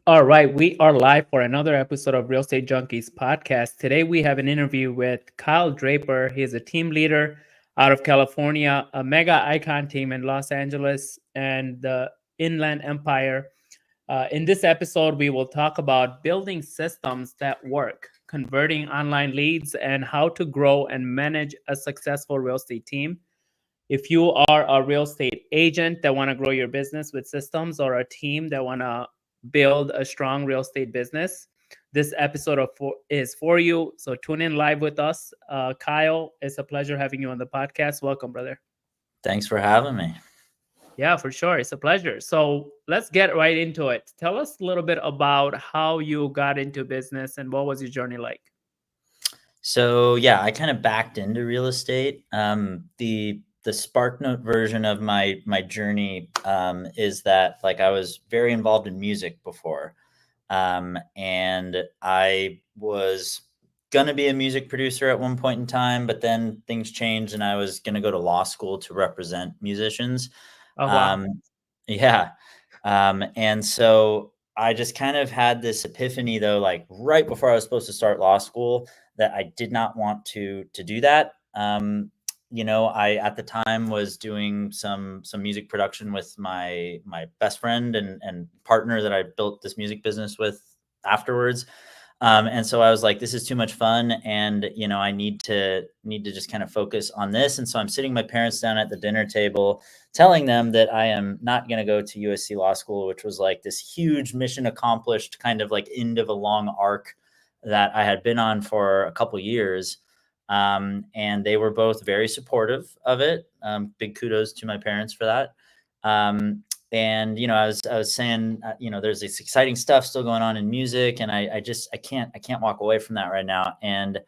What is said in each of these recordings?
All right, we are live for another episode of Real Estate Junkies podcast. Today we have an interview with Kyle Draper. He is a team leader out of California, a mega icon team in Los Angeles and the Inland Empire. In this episode, we will talk about building systems that work, converting online leads, and how to grow and manage a successful real estate team. If you are a real estate agent that want to grow your business with systems, or a team that want to build a strong real estate business, this episode is for you. So tune in live with us. Kyle, it's a pleasure having you on the podcast. Welcome, brother. Thanks for having me. Yeah, for sure. It's a pleasure. So let's get right into it. Tell us a little bit about how you got into business and what was your journey like? So yeah, I kind of backed into real estate. The Spark Note version of my journey is that like I was very involved in music before, and I was gonna be a music producer at one point in time, but then things changed, and I was gonna go to law school to represent musicians. Oh, wow. Um, yeah, and so I just kind of had this epiphany though, like right before I was supposed to start law school, that I did not want to do that. I at the time was doing some music production with my best friend and partner that I built this music business with afterwards. And so I was like, this is too much fun, and I need to just kind of focus on this. And so I'm sitting my parents down at the dinner table, telling them that I am not going to go to USC Law School, which was like this huge mission accomplished kind of like end of a long arc that I had been on for a couple years. And they were both very supportive of it. Big kudos to my parents for that. And I was saying, there's this exciting stuff still going on in music, and I can't walk away from that right now. And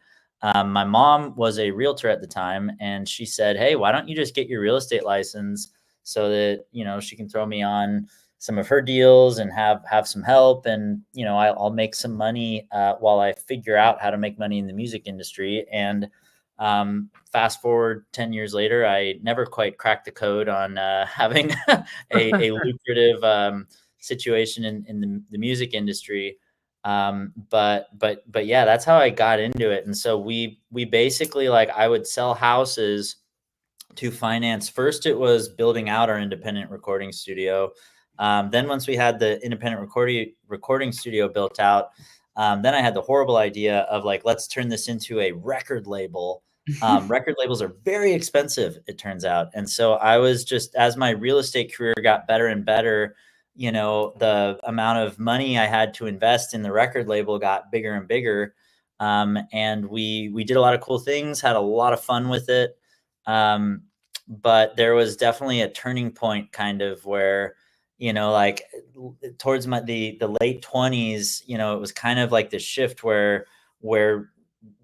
my mom was a realtor at the time, and she said, "Hey, why don't you just get your real estate license so that she can throw me on some of her deals and have some help, and I'll make some money while I figure out how to make money in the music industry." And fast forward 10 years later, I never quite cracked the code on having a lucrative situation in the music industry. But yeah, that's how I got into it. And so we basically, like, I would sell houses to finance. First, it was building out our independent recording studio. Then once we had the independent recording studio built out, then I had the horrible idea of like, let's turn this into a record label. Record labels are very expensive, it turns out. And so I was just, as my real estate career got better and better, the amount of money I had to invest in the record label got bigger and bigger. And we did a lot of cool things, had a lot of fun with it. But there was definitely a turning point kind of where, like towards the late 20s, it was kind of like the shift where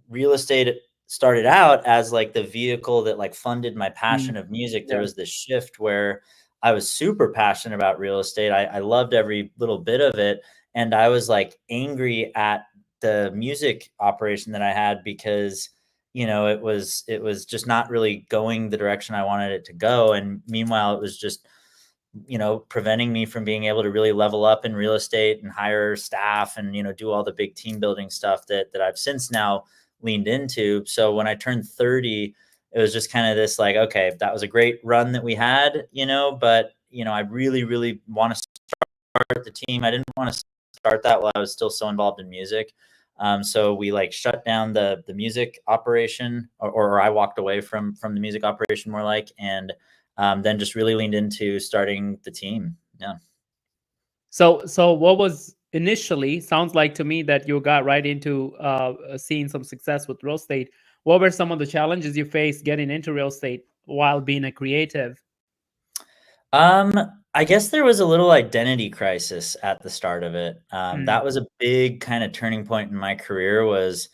real estate started out as like the vehicle that like funded my passion of music. There was this shift where I was super passionate about real estate. I loved every little bit of it. And I was like angry at the music operation that I had because it was just not really going the direction I wanted it to go. And meanwhile, it was just preventing me from being able to really level up in real estate and hire staff and do all the big team building stuff that I've since now leaned into. So when I turned 30, it was just kind of this like, okay, that was a great run that we had, but I really, really want to start the team. I didn't want to start that while I was still so involved in music. So we like shut down the music operation, or I walked away from the music operation more like, and then just really leaned into starting the team. Yeah. So what was initially, sounds like to me that you got right into seeing some success with real estate. What were some of the challenges you faced getting into real estate while being a creative? I guess there was a little identity crisis at the start of it. Mm, That was a big kind of turning point in my career, was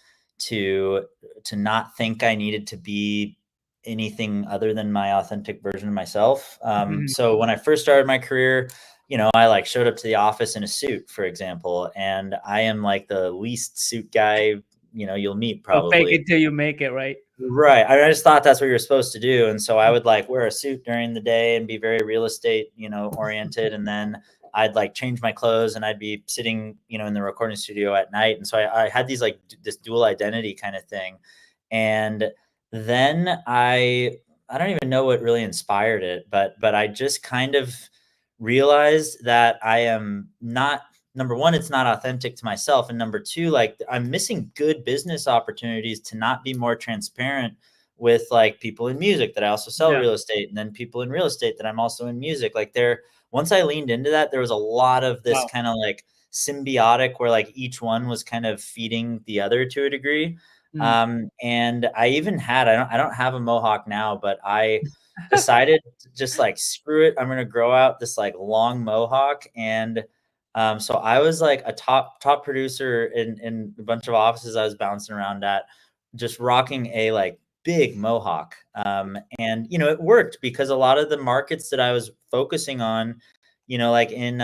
to not think I needed to be anything other than my authentic version of myself. mhm. So when I first started my career, I like showed up to the office in a suit, for example, and I am like the least suit guy, you'll meet So fake probably. it till you make it, right? Right. I just thought that's what you're supposed to do. And so I would like wear a suit during the day and be very real estate, oriented. And then, I'd like change my clothes and I'd be sitting, in the recording studio at night. And so I had these like this dual identity kind of thing. And then I don't even know what really inspired it, but I just kind of realized that I am not, number one, it's not authentic to myself. And number two, like I'm missing good business opportunities to not be more transparent with like people in music that I also sell Yeah. real estate, and then people in real estate that I'm also in music. Like once I leaned into that, there was a lot of this Wow. kind of like symbiotic where like each one was kind of feeding the other to a degree. Mm. And I even had, I don't have a mohawk now, but I decided to just like screw it. I'm gonna grow out this like long mohawk. And so I was like a top producer in a bunch of offices I was bouncing around at, just rocking a like big mohawk. And it worked because a lot of the markets that I was focusing on, like in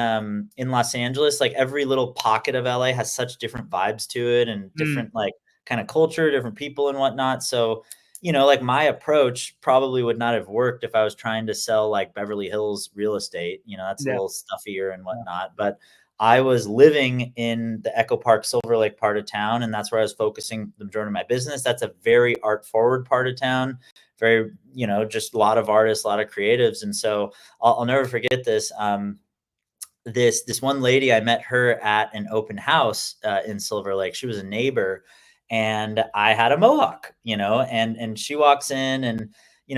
Los Angeles, like every little pocket of LA has such different vibes to it and Mm. different like kind of culture, different people and whatnot. So, like my approach probably would not have worked if I was trying to sell like Beverly Hills real estate. That's a Yeah. little stuffier and whatnot. But I was living in the Echo Park, Silver Lake part of town, and that's where I was focusing the majority of my business. That's a very art forward part of town, very, just a lot of artists, a lot of creatives. And so I'll never forget this. This one lady, I met her at an open house in Silver Lake. She was a neighbor, and I had a mohawk, and she walks in, and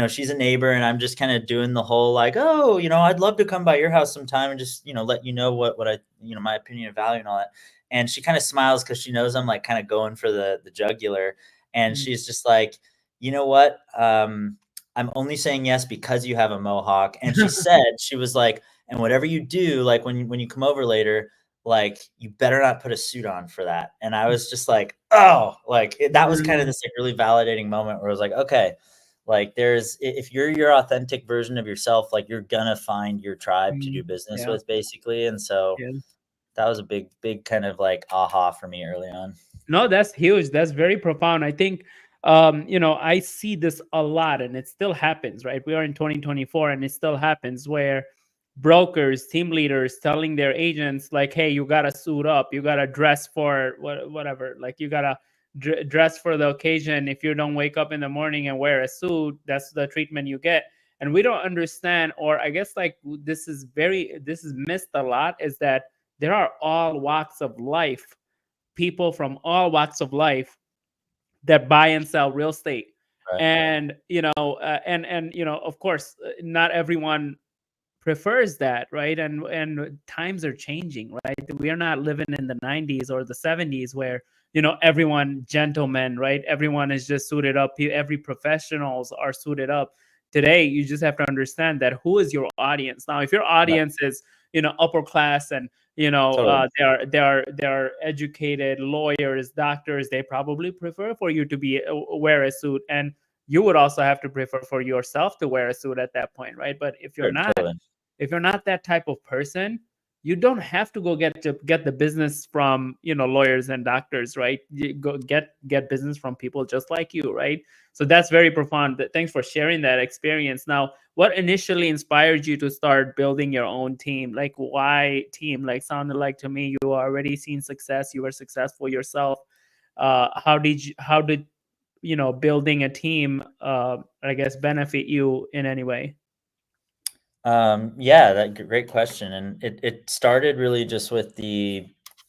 she's a neighbor, and I'm just kind of doing the whole like, oh, I'd love to come by your house sometime and just let you know what I, my opinion of value and all that. And she kind of smiles because she knows I'm like kind of going for the jugular, and Mm. she's just like, you know what, I'm only saying yes because you have a mohawk. And she was like, and whatever you do, like when you come over later, like you better not put a suit on for that. And I was just like, oh, like that was kind of Mm. this like really validating moment where I was like, okay, like if you're your authentic version of yourself, like you're gonna find your tribe to do Mm. business Yeah. with, basically. And so Yeah. that was a big kind of like aha for me early on. No, that's huge. That's very profound. I think, I see this a lot, and it still happens, right? We are in 2024, and it still happens where brokers, team leaders telling their agents, like, hey, you got to suit up, you got to dress for whatever, like, you got to dress for the occasion. If you don't wake up in the morning and wear a suit, that's the treatment you get. And we don't understand, or I guess, like, this is missed a lot, is that there are all walks of life, people from all walks of life that buy and sell real estate. Right. And of course, not everyone prefers that, right? And times are changing, right? We are not living in the 90s or the 70s where everyone gentlemen, right? Everyone is just suited up. Every professionals are suited up. Today you just have to understand that who is your audience. Now if your Right. audience is upper class, and Totally. they are educated lawyers, doctors, they probably prefer for you to be wear a suit, and you would also have to prefer for yourself to wear a suit at that point, right? But if you're Sure, not, totally. if you're not that type of person, you don't have to go get the business from lawyers and doctors, right? You go get business from people just like you, right? So that's very profound. Thanks for sharing that experience. Now, what initially inspired you to start building your own team? Like, why team? Like, sounded like to me you already seen success, you were successful yourself. How did building a team, I guess, benefit you in any way? Yeah, great question. And it started really just with the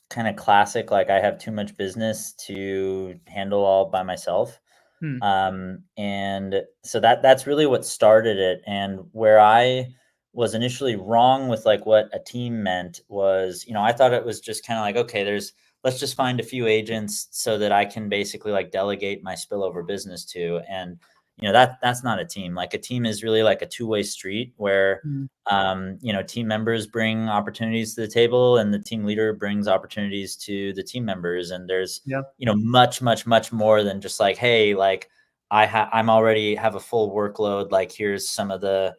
kind of classic, like I have too much business to handle all by myself. Hmm. And so that's really what started it. And where I was initially wrong with like what a team meant was, I thought it was just kind of like, okay, let's just find a few agents so that I can basically like delegate my spillover business to. And that's not a team. Like a team is really like a two-way street where Hmm. team members bring opportunities to the table, and the team leader brings opportunities to the team members. And there's Yeah. much more than just like, hey, like I'm already have a full workload, like here's some of the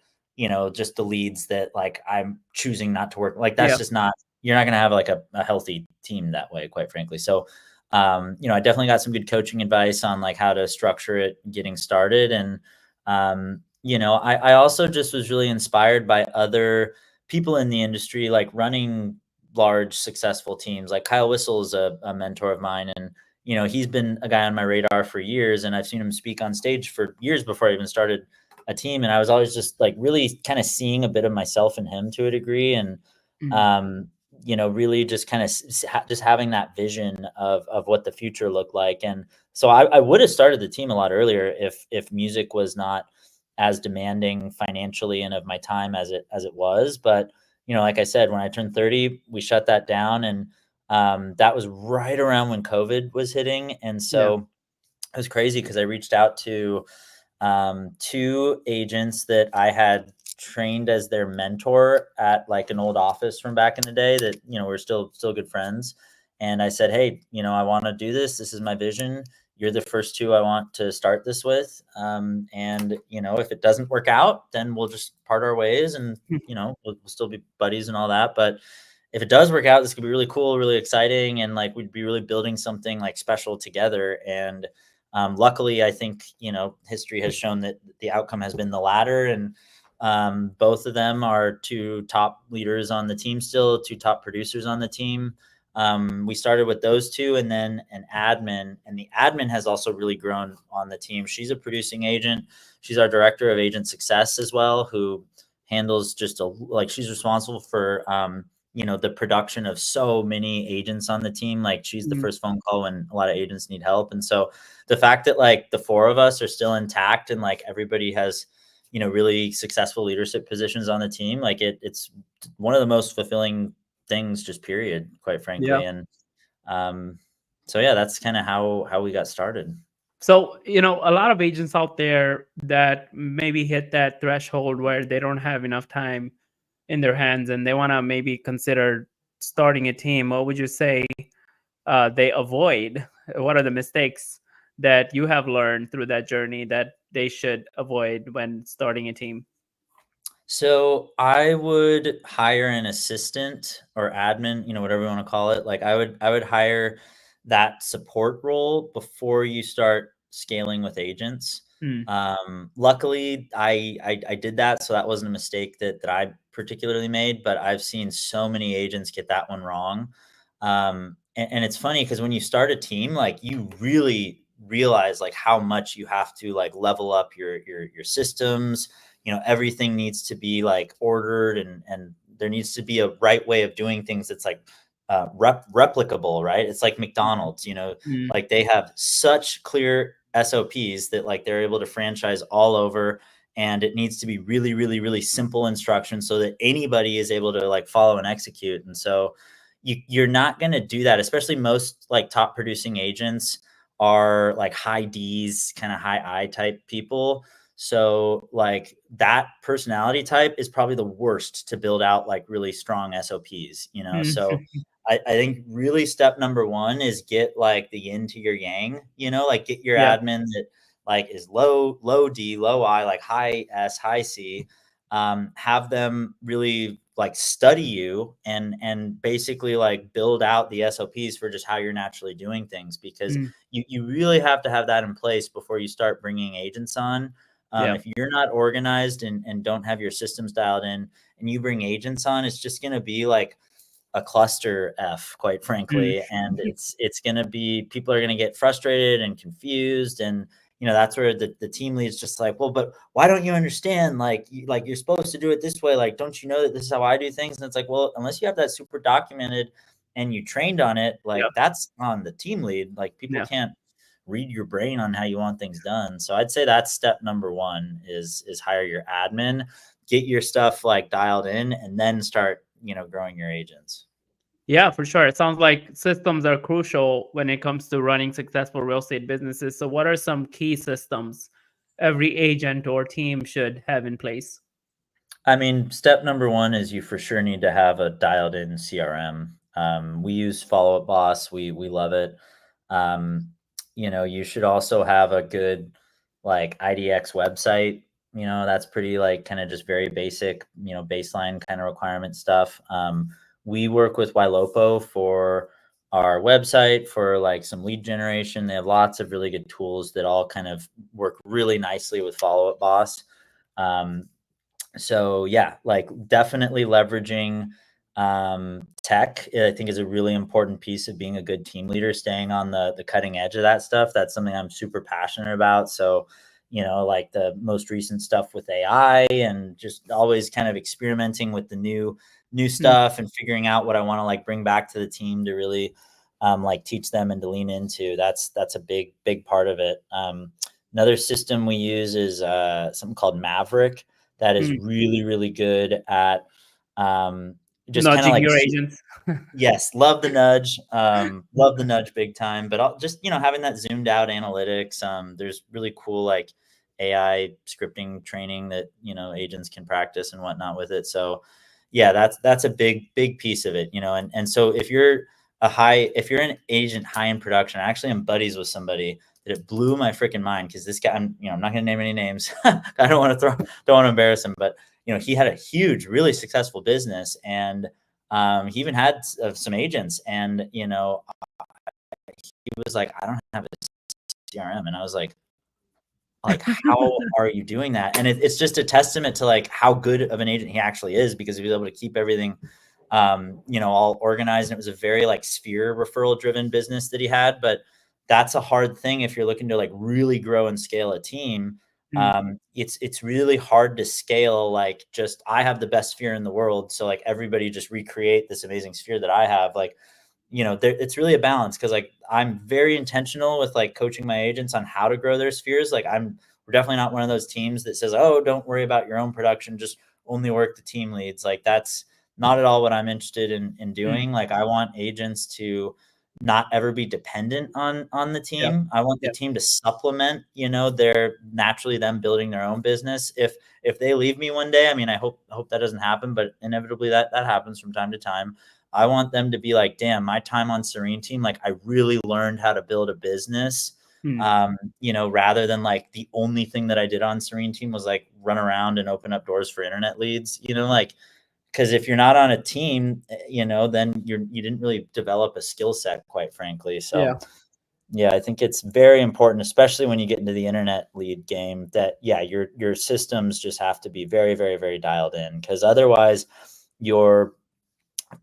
just the leads that like I'm choosing not to work. Like that's Yeah. just not, you're not going to have like a healthy team that way, quite frankly. So I definitely got some good coaching advice on like how to structure it getting started. And I also just was really inspired by other people in the industry, like running large successful teams. Like Kyle Whistle is a mentor of mine, and he's been a guy on my radar for years, and I've seen him speak on stage for years before I even started a team. And I was always just like really kind of seeing a bit of myself in him to a degree. And really just kind of just having that vision of what the future looked like. And so I would have started the team a lot earlier if music was not as demanding financially and of my time as it was. But like I said, when I turned 30, we shut that down, and that was right around when COVID was hitting. And Yeah. so it was crazy because I reached out to two agents that I had trained as their mentor at like an old office from back in the day that, we're still good friends. And I said, hey, I want to do this. This is my vision. You're the first two I want to start this with. And, if it doesn't work out, then we'll just part our ways, and, we'll still be buddies and all that. But if it does work out, this could be really cool, really exciting. And like, we'd be really building something like special together. And luckily, I think, history has shown that the outcome has been the latter. And both of them are two top leaders on the team, still two top producers on the team. We started with those two, and then an admin, and the admin has also really grown on the team. She's a producing agent. She's our director of agent success as well, who handles just she's responsible for, the production of so many agents on the team. Like, she's the first phone call when a lot of agents need help. And so the fact that like the four of us are still intact, and like everybody has, really successful leadership positions on the team, like it's one of the most fulfilling things, just period, quite frankly. Yeah. And so yeah, that's kind of how we got started. So, a lot of agents out there that maybe hit that threshold where they don't have enough time in their hands and they want to maybe consider starting a team. What would you say they avoid? What are the mistakes that you have learned through that journey that they should avoid when starting a team? So I would hire an assistant or admin, whatever you want to call it. Like, I would hire that support role before you start scaling with agents. Mm, Luckily, I did that, so that wasn't a mistake that I particularly made. But I've seen so many agents get that one wrong. And it's funny because when you start a team, like, you really realize like how much you have to like level up your systems. Everything needs to be like ordered, and there needs to be a right way of doing things that's like replicable, right? It's like McDonald's, mm, like they have such clear SOPs that like they're able to franchise all over, and it needs to be really, really, really simple instructions so that anybody is able to like follow and execute. And so you're not going to do that, especially most like top producing agents are like high D's, kind of high I type people. So like that personality type is probably the worst to build out like really strong SOPs, mm, So I think really step number one is get like the yin to your yang, like get your yeah. admin that like is low D, low I, like high S, high C. Have them really like study you and basically like build out the SOPs for just how you're naturally doing things, because Mm, you really have to have that in place before you start bringing agents on. yeah. If you're not organized and don't have your systems dialed in, and you bring agents on, it's just going to be like a cluster F, quite Mm, frankly. And it's going to be, people are going to get frustrated and confused. And, that's where the team lead's just like, well, but why don't you understand? Like, like you're supposed to do it this way. Like, don't you know that this is how I do things? And it's like, well, unless you have that super documented and you trained on it, yeah. like that's on the team lead. Like, people Yeah. can't read your brain on how you want things done. So I'd say that's step number one is hire your admin, get your stuff like dialed in, and then start, growing your agents. Yeah, for sure. It sounds like systems are crucial when it comes to running successful real estate businesses. So, what are some key systems every agent or team should have in place? I mean, step number one is you for sure need to have a dialed in CRM. We use Follow Up Boss. We love it. Um, you should also have a good like IDX website. That's pretty like kind of just very basic, baseline kind of requirement stuff. We work with Ylopo for our website for like some lead generation. They have lots of really good tools that all kind of work really nicely with Follow Up Boss. Um, So yeah, like definitely leveraging tech, I think, is a really important piece of being a good team leader, staying on the cutting edge of that stuff. That's something I'm super passionate about. So, like the most recent stuff with AI, and just always kind of experimenting with the new Mm, stuff and figuring out what I want to like bring back to the team to really like teach them and to lean into. That's a big part of it. Another system we use is something called Maverick, that is mm. really good at just kind of Nudging like your agents. yes, love the nudge. Love the nudge big time. But just having that zoomed out analytics. There's really cool like AI scripting training that agents can practice and whatnot with it. So yeah, that's a big piece of it. And so if you're an agent high in production, I actually am buddies with somebody that it blew my freaking mind, because this guy, I'm not gonna name any names. I don't want to embarrass him, but he had a huge, really successful business, and he even had some agents, and he was like, I don't have a CRM, and I was like, how are you doing that? And it's just a testament to like how good of an agent he actually is, because he was able to keep everything all organized. And it was a very like sphere referral driven business that he had. But that's a hard thing if you're looking to like really grow and scale a team. Mm, It's really hard to scale like just I have the best sphere in the world, so like everybody just recreate this amazing sphere that I have. Like, it's really a balance, because like I'm very intentional with like coaching my agents on how to grow their spheres. Like we're definitely not one of those teams that says, oh, don't worry about your own production, just only work the team leads. Like that's not at all what I'm interested in mm. doing. Like I want agents to not ever be dependent on the Yeah. team. I want the Yeah. team to supplement, their naturally them building their own business. If they leave me one day, I mean, I hope that doesn't happen, but inevitably that happens from time to time. I want them to be like, damn, my time on Serene Team, like I really learned how to build a business. Mm. Rather than like the only thing that I did on Serene Team was like run around and open up doors for internet leads, like, because if you're not on a team, then you didn't really develop a skill set, quite frankly. Yeah. So yeah, I think it's very important, especially when you get into the internet lead game, that yeah, your systems just have to be very dialed in, because otherwise you're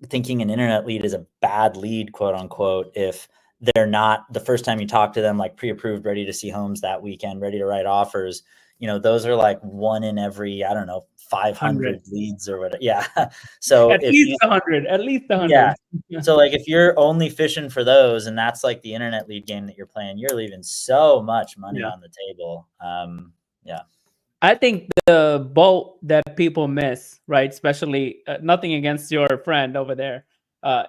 thinking an internet lead is a bad lead, quote unquote, if they're not the first time you talk to them like pre-approved, ready to see homes that weekend, ready to write offers. Those are like one in every, I don't know, 100. 500 leads or whatever. Yeah. So At if least you 100. At least yeah, 100. so like if you're only fishing for those, and that's like the internet lead game that you're playing, you're leaving so much money Yeah. on the table. Yeah. I think the boat that people miss, right? Especially nothing against your friend over there,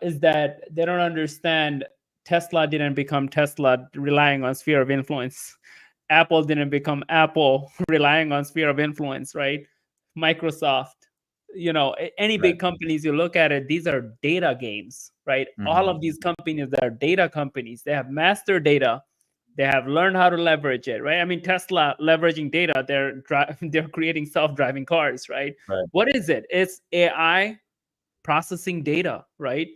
is that they don't understand Tesla didn't become Tesla relying on sphere of influence. Apple didn't become Apple relying on sphere of influence, right? Microsoft, any Right. big companies you look at it, these are data games, right? All of Mhm. these companies that are data companies, they have master data, they have learned how to leverage it, right? I mean, Tesla leveraging data, they're creating self-driving cars, right? Right. What is it? It's AI processing data, right?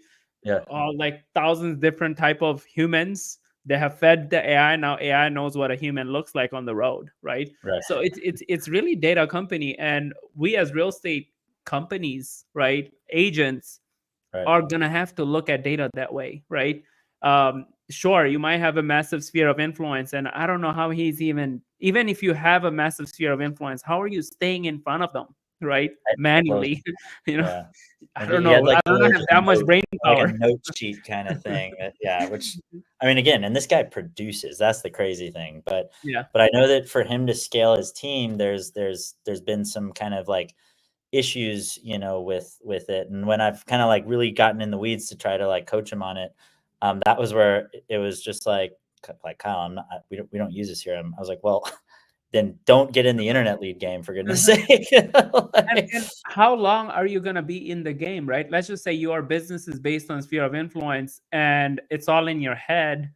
Yeah. Like thousands different type of humans. They have fed the AI. Now AI knows what a human looks like on the road, right? Right. So it's really data company, and we as real estate companies, right, agents, Right. are gonna have to look at data that way, right? Sure, you might have a massive sphere of influence, and I don't know how he's even if you have a massive sphere of influence, how are you staying in front of them, right? Close. Manually, you know, Yeah. I And don't he had know. like I the don't have that much brain like a power. note sheet kind of thing. Yeah, which I mean, again, and this guy produces. That's the crazy thing. But Yeah. I know that for him to scale his team, there's been some kind of like issues, with it. And when I've kind of like really gotten in the weeds to try to like coach him on it, that was where it was just like Kyle, we don't use this here. I was like, well, then don't get in the internet lead game, for goodness Mhm. sake. Like, And how long are you gonna be in the game, right? Let's just say your business is based on sphere of influence, and it's all in your head.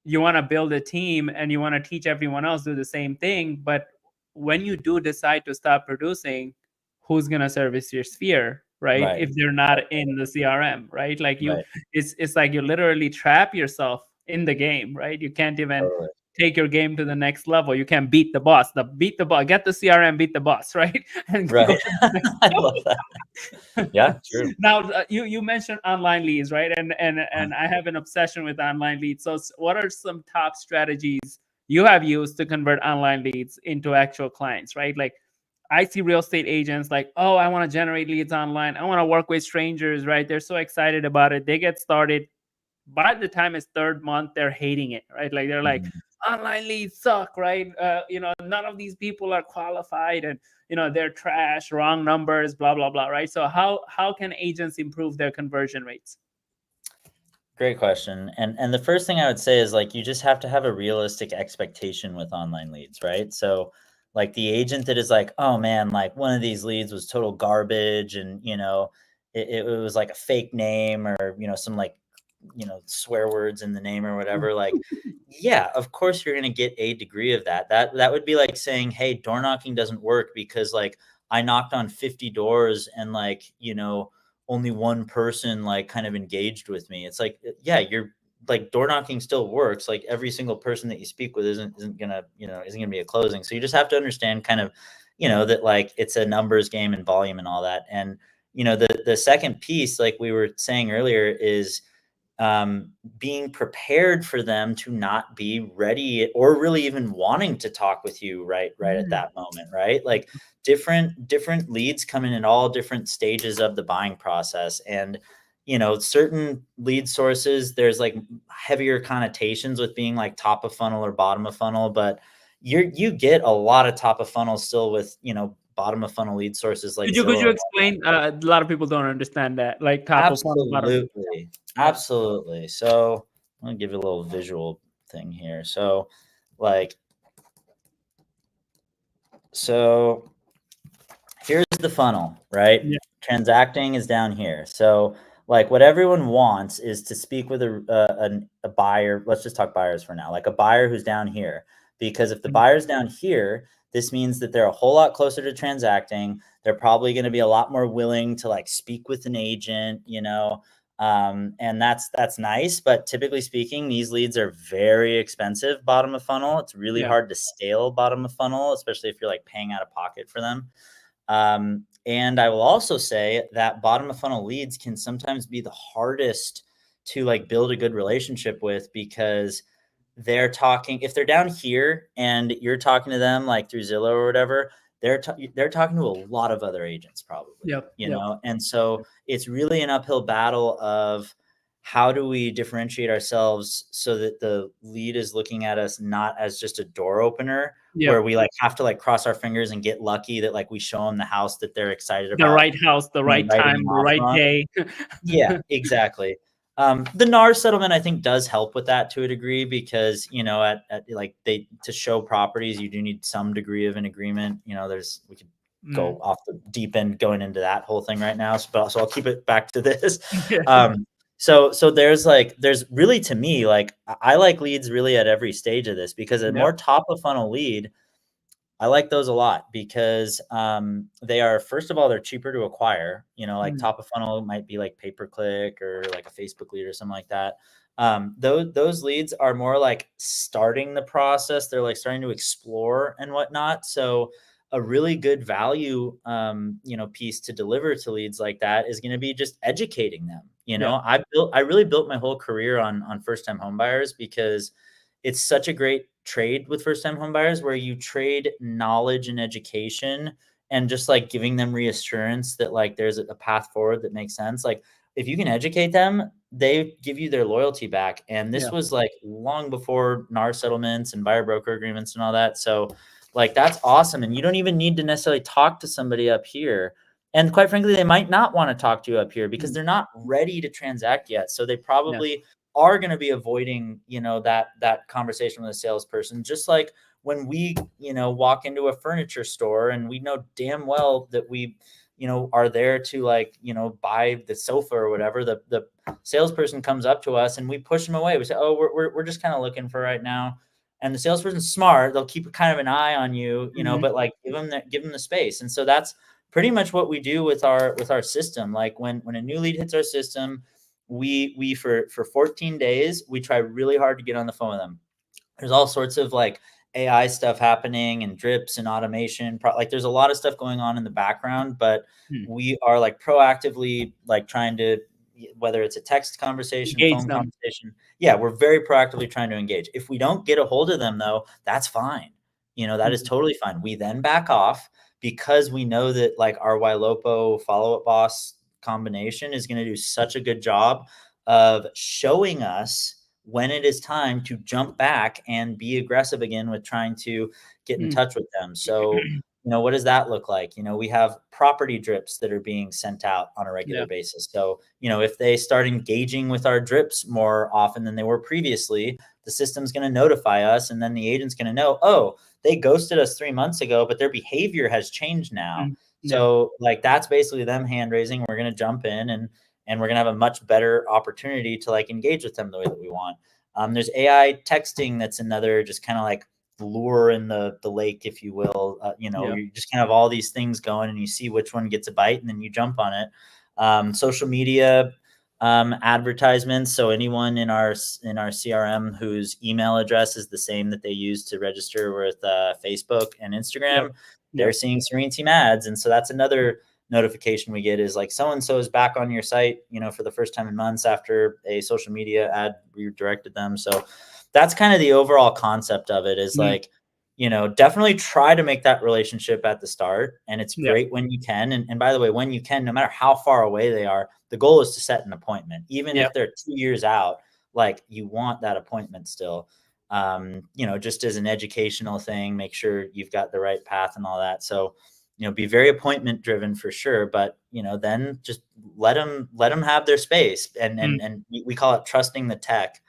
You want to build a team and you want to teach everyone else do the same thing, but when you do decide to stop producing, who's going to service your sphere, right? right, If they're not in the CRM, right? Like right. it's like you literally trap yourself in the game, right? You can't even Totally. take your game to the next level. You can beat the boss. Beat the boss. Get the CRM, beat the boss, right? And go Right. to the next I love that. Yeah, true. Now, you mentioned online leads, right? And I have an obsession with online leads. So, what are some top strategies you have used to convert online leads into actual clients, right? Like, I see real estate agents like, oh, I want to generate leads online. I want to work with strangers, right? They're so excited about it. They get started. By the time it's third month, they're hating it, right? Like they're like, Mhm. online leads suck, right? None of these people are qualified, and they're trash, wrong numbers, blah blah blah, right? So how can agents improve their conversion rates? Great question. And the first thing I would say is like you just have to have a realistic expectation with online leads, right? So like the agent that is like, oh man, like one of these leads was total garbage and it was like a fake name or some like swear words in the name or whatever. Like, yeah, of course you're gonna get a degree of that. That would be like saying, hey, door knocking doesn't work because like I knocked on 50 doors and like, only one person like kind of engaged with me. It's like, yeah, you're like door knocking still works. Like every single person that you speak with isn't gonna, isn't gonna be a closing. So you just have to understand kind of, that like it's a numbers game and volume and all that. And the second piece, like we were saying earlier, is being prepared for them to not be ready or really even wanting to talk with you right at Mm, that moment, right? Like different leads come in at all different stages of the buying process. And certain lead sources, there's like heavier connotations with being like top of funnel or bottom of funnel, but you get a lot of top of funnel still with bottom of funnel lead sources like could you Zillow. explain? A lot of people don't understand that, like top of funnel, bottom. Absolutely. Yeah. Absolutely. So I'm gonna give you a little visual thing here. So like so here's the funnel, right? Yeah. Transacting is down here. So like what everyone wants is to speak with a buyer. Let's just talk buyers for now. Like a buyer who's down here. Because if the Mhm. buyer's down here, this means that they're a whole lot closer to transacting. They're probably going to be a lot more willing to like speak with an agent, and that's nice. But typically speaking, these leads are very expensive bottom of funnel. It's really Yeah. hard to scale bottom of funnel, especially if you're like paying out of pocket for them. And I will also say that bottom of funnel leads can sometimes be the hardest to like build a good relationship with because they're talking, if they're down here and you're talking to them like through Zillow or whatever, they're talking to a lot of other agents probably, Yep. Yep. and so it's really an uphill battle of how do we differentiate ourselves so that the lead is looking at us not as just a door opener where Yep. we like have to like cross our fingers and get lucky that like we show them the house that they're excited The about, right house, the right writing an time, the right offer on. day. Yeah, exactly. The NAR settlement, I think, does help with that to a degree because, at like to show properties, you do need some degree of an agreement. We could Mm. go off the deep end going into that whole thing right now. So I'll keep it back to this. Yeah. So there's really, to me, like I like leads really at every stage of this because a Yep. more top of funnel lead, I like those a lot because they are, first of all, they're cheaper to acquire. Like Mm. top of funnel might be like pay per click or like a Facebook lead or something like that. Those leads are more like starting the process. They're like starting to explore and whatnot. So a really good value, piece to deliver to leads like that is going to be just educating them. Yeah. I really built my whole career on first time home buyers because it's such a great trade with first time home buyers where you trade knowledge and education and just like giving them reassurance that like there's a path forward that makes sense. Like if you can educate them, they give you their loyalty back. And this Yeah. was like long before NAR settlements and buyer broker agreements and all that. So like that's awesome. And you don't even need to necessarily talk to somebody up here. And quite frankly, they might not want to talk to you up here because Mm. they're not ready to transact yet. So they Yeah. probably are going to be avoiding, that conversation with a salesperson, just like when we, walk into a furniture store and we know damn well that we, are there to like, buy the sofa or whatever. The salesperson comes up to us and we push them away. We say, oh, we're just kind of looking for right now. And the salesperson's smart. They'll keep kind of an eye on you, Mhm. but like give them the space. And so that's pretty much what we do with our system. Like when a new lead hits our system, we for 14 days we try really hard to get on the phone with them. There's all sorts of like AI stuff happening and drips and automation. Like there's a lot of stuff going on in the background, but Hmm. we are like proactively like trying to, whether it's a text conversation, Engage phone them. conversation. Yeah, we're very proactively trying to engage. If we don't get a hold of them though, that's fine. That is Mhm. totally fine. We then back off because we know that like our Ylopo follow-up boss combination is going to do such a good job of showing us when it is time to jump back and be aggressive again with trying to get in Mm. touch with them. So, what does that look like? We have property drips that are being sent out on a regular Yeah. basis. So, if they start engaging with our drips more often than they were previously, the system's going to notify us, and then the agent's going to know, oh, they ghosted us 3 months ago, but their behavior has changed now. Mm. Yeah. So, like, that's basically them hand raising. We're going to jump in and we're going to have a much better opportunity to like engage with them the way that we want. There's AI texting. That's another just kind of like lure in the lake, if you will. Yeah. You just kind of have all these things going and you see which one gets a bite and then you jump on it. Social media advertisements. So anyone in our CRM whose email address is the same that they use to register with Facebook and Instagram, Yep. they're Yep. seeing Serene Team ads. And so that's another notification we get is like so-and-so is back on your site, for the first time in months after a social media ad redirected them. So that's kind of the overall concept of it is Mhm. like, definitely try to make that relationship at the start. And it's Yeah. great when you can. And by the way, when you can, no matter how far away they are, the goal is to set an appointment. Even Yeah. if they're 2 years out, like you want that appointment still. Just as an educational thing, make sure you've got the right path and all that. So, be very appointment driven for sure, but then just let them have their space, and Mm. we call it trusting the tech,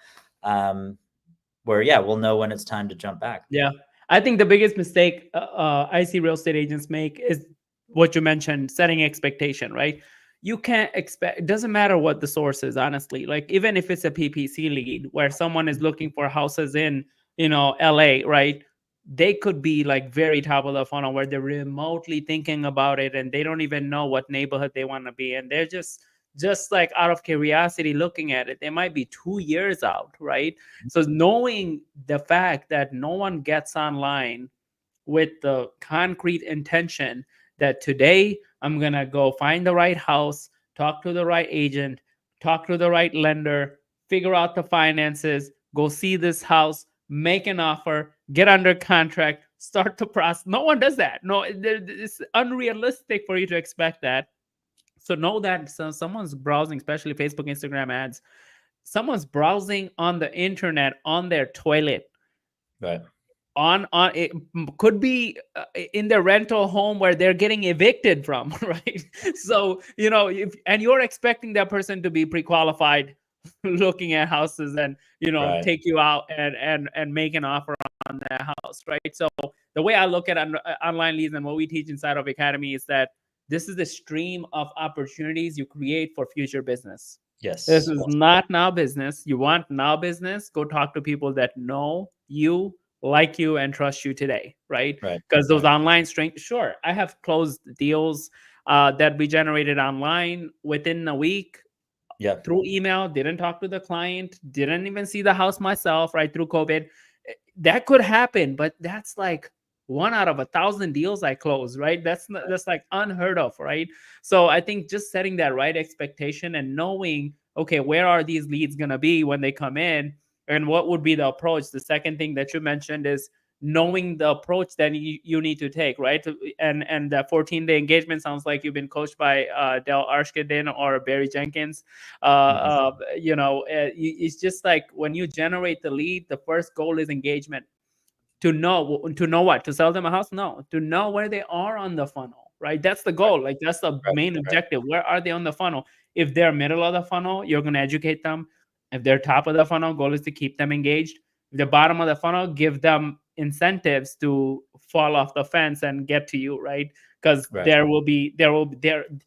where yeah, we'll know when it's time to jump back. Yeah. I think the biggest mistake I see real estate agents make is what you mentioned, setting expectation, right? You can't expect, it doesn't matter what the source is, honestly. Like, even if it's a PPC lead where someone is looking for houses in, LA, right? They could be like very top of the funnel where they're remotely thinking about it and they don't even know what neighborhood they want to be in. They're just like out of curiosity looking at it. They might be 2 years out, right? So knowing the fact that no one gets online with the concrete intention that today I'm going to go find the right house, talk to the right agent, talk to the right lender, figure out the finances, go see this house, make an offer, get under contract, start the process. No one does that. No, it's unrealistic for you to expect that. So know that someone's browsing, especially Facebook, Instagram ads, someone's browsing on the internet on their toilet, Right. on it could be in their rental home where they're getting evicted from, right? So if, and you're expecting that person to be pre-qualified looking at houses and Right. take you out and make an offer on that house, right? So the way I look at online leads and what we teach inside of Academy is that this is the stream of opportunities you create for future business. This Yes. is Well, not now business. You want now business, go talk to people that know you, like you, and trust you today, right? right. Because those Right. online strength, sure, I have closed deals that we generated online within a week Yeah. through email, didn't talk to the client, didn't even see the house myself, right? Through COVID. That could happen, but that's like one out of 1,000 deals I close, right? That's like unheard of, right? So I think just setting that right expectation and knowing, okay, where are these leads gonna be when they come in, and what would be the approach. The second thing that you mentioned is knowing the approach that you need to take, right? And that 14-day engagement sounds like you've been coached by Del Arshkedin or Barry Jenkins. Mhm. It's just like when you generate the lead, the first goal is engagement. To know what, to sell them a house? No, to know where they are on the funnel, right? That's the Right. goal. Like, that's the Right. main Right. objective. Where are they on the funnel? If they're middle of the funnel, you're going to educate them. If they're top of the funnel, goal is to keep them engaged. If they're bottom of the funnel, give them incentives to fall off the fence and get to you, right? Because Right. there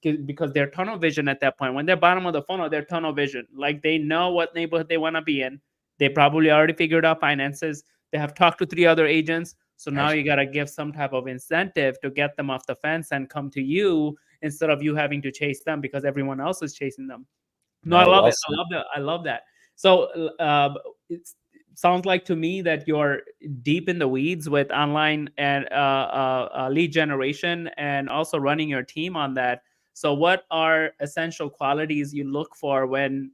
because they're tunnel vision at that point. When they're bottom of the funnel, they're tunnel vision. Like, they know what neighborhood they want to be in. They probably already figured out finances. They have talked to 3 other agents. So now Right. you got to give some type of incentive to get them off the fence and come to you instead of you having to chase them because everyone else is chasing them. No, I No, love well it. I said. love that. I love that. So it's sounds like to me that you're deep in the weeds with online and lead generation, and also running your team on that. So what are essential qualities you look for when,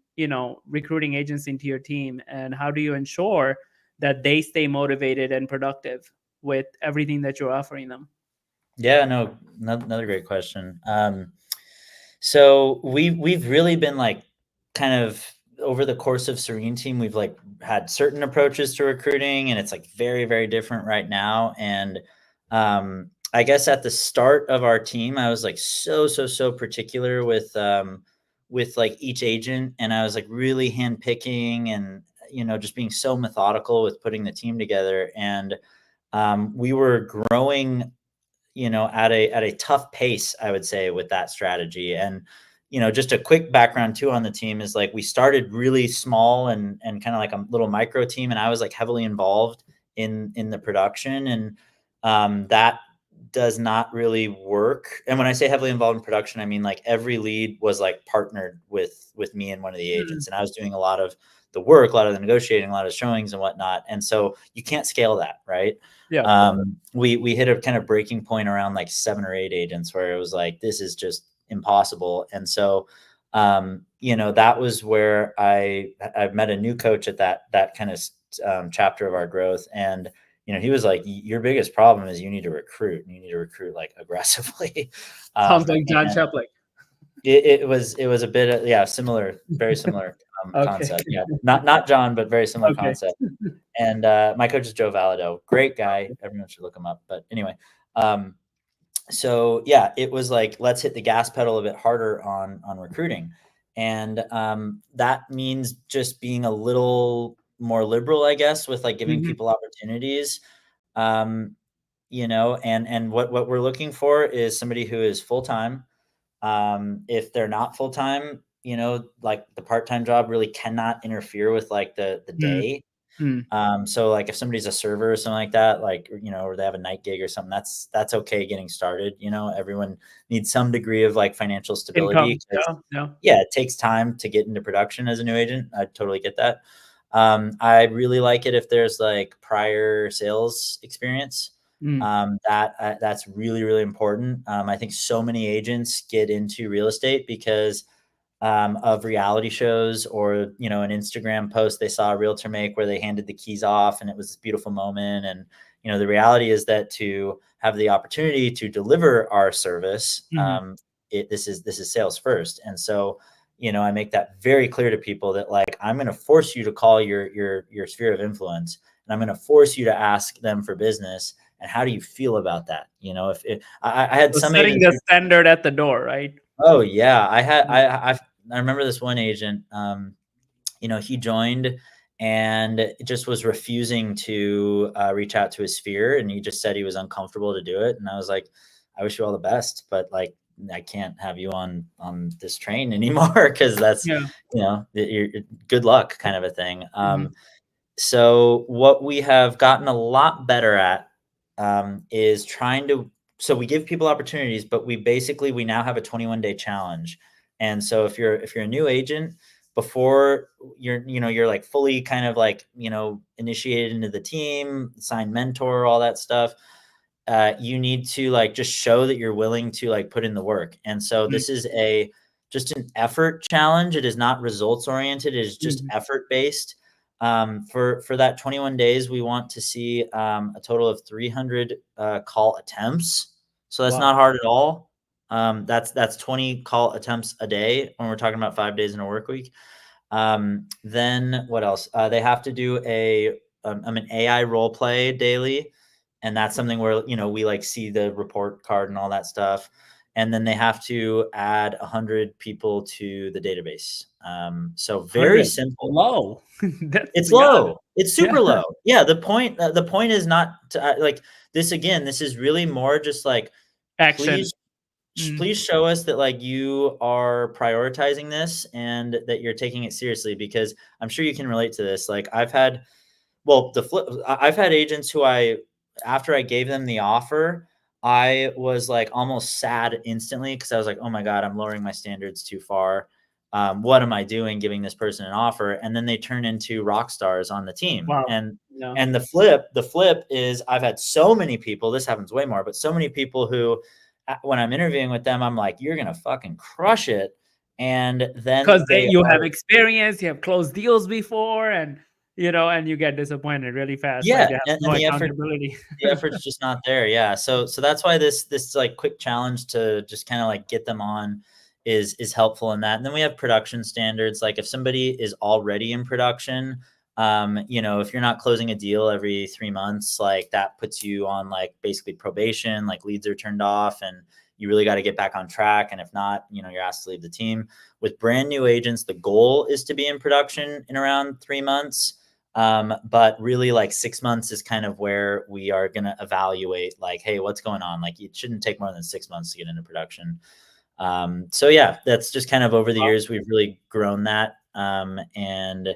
recruiting agents into your team, and how do you ensure that they stay motivated and productive with everything that you're offering them? Yeah, no, another great question. So we've really been like kind of over the course of Serene Team, we've like had certain approaches to recruiting, and it's like very, very different right now. And I guess at the start of our team, I was like so particular with like each agent, and I was like really handpicking and just being so methodical with putting the team together. And we were growing at a tough pace, I would say, with that strategy. And just a quick background too on the team is like we started really small and kind of like a little micro team, and I was like heavily involved in the production, and that does not really work. And when I say heavily involved in production, I mean like every lead was like partnered with me and one of the Mm. agents, and I was doing a lot of the work, a lot of the negotiating, a lot of showings and whatnot. And so you can't scale that, right? Yeah, of course. We hit a kind of breaking point around like 7 or 8 agents where it was like, this is just impossible. And so, that was where I met a new coach at that kind of chapter of our growth. And, he was like, your biggest problem is you need to recruit, and you need to recruit like aggressively. Sounds like John And Sheplick. it was a bit of, yeah, similar, very similar Okay. concept. Yeah. Not John, but very similar Okay. concept. And my coach is Joe Valado, great guy. Everyone should look him up. But anyway, so yeah, it was like, let's hit the gas pedal a bit harder on recruiting. And that means just being a little more liberal, I guess, with like giving Mhm. people opportunities. And what we're looking for is somebody who is full time. If they're not full time, like the part time job really cannot interfere with like the Mm. day. Mm. So like if somebody's a server or something like that, like, or they have a night gig or something, that's okay getting started. Everyone needs some degree of like financial stability Income. because Yeah, yeah. yeah, it takes time to get into production as a new agent. I totally get that. I really like it if there's like prior sales experience. Mm. That's really, really important. I think so many agents get into real estate because of reality shows, or an Instagram post they saw a realtor make where they handed the keys off and it was this beautiful moment. And the reality is that to have the opportunity to deliver our service, Mhm. this is sales first. And so I make that very clear to people that like, I'm going to force you to call your sphere of influence, and I'm going to force you to ask them for business. And how do you feel about that? If I had So some setting agents the who, standard at the door, right? oh yeah, I had Mm. I remember this one agent, he joined and just was refusing to reach out to his sphere, and he just said he was uncomfortable to do it. And I was like, I wish you all the best, but like, I can't have you on this train anymore because that's, Yeah. you're, good luck kind of a thing. Mhm. So what we have gotten a lot better at is trying to. So we give people opportunities, but we now have a 21-day challenge. And so if you're a new agent, before you're like fully kind of like initiated into the team, signed mentor, all that stuff, you need to like just show that you're willing to like put in the work. And so Mm. this is just an effort challenge. It is not results oriented. It is just Mhm. effort based. For that 21 days, we want to see a total of 300 call attempts. So that's Wow. not hard at all. That's 20 call attempts a day when we're talking about 5 days in a work week. Then what else? They have to do an AI role play daily, and that's something where we like see the report card and all that stuff. And then they have to add 100 people to the database. So very 100. simple. Low. That's, It's yeah. low. It's Yeah. super low. Yeah, the point is not to, like this again. This is really more just like, Action. please Mm. please show us that like you are prioritizing this and that you're taking it seriously, because I'm sure you can relate to this. Like I've had agents who after I gave them the offer, I was like almost sad instantly because I was like, oh my God, I'm lowering my standards too far. what am I doing giving this person an offer? And then they turn into rock stars on the team. Wow. And Yeah. and the flip is I've had so many people, this happens way more, but so many people who, when I'm interviewing with them, I'm like, you're gonna fucking crush it. And then Because they you have are, experience, you have closed deals before, and and you get disappointed really fast. yeah, Like you have and no the effort, accountability. the effort's just not there. Yeah. So that's why this like quick challenge to just kind of like get them on is helpful in that. And then we have production standards. Like if somebody is already in production, if you're not closing a deal every 3 months, like that puts you on like basically probation, like leads are turned off and you really got to get back on track. And if not, you're asked to leave the team. With brand new agents, the goal is to be in production in around 3 months. But really like 6 months is kind of where we are going to evaluate like, hey, what's going on? Like it shouldn't take more than 6 months to get into production. So yeah, that's just kind of over the years, we've really grown that. And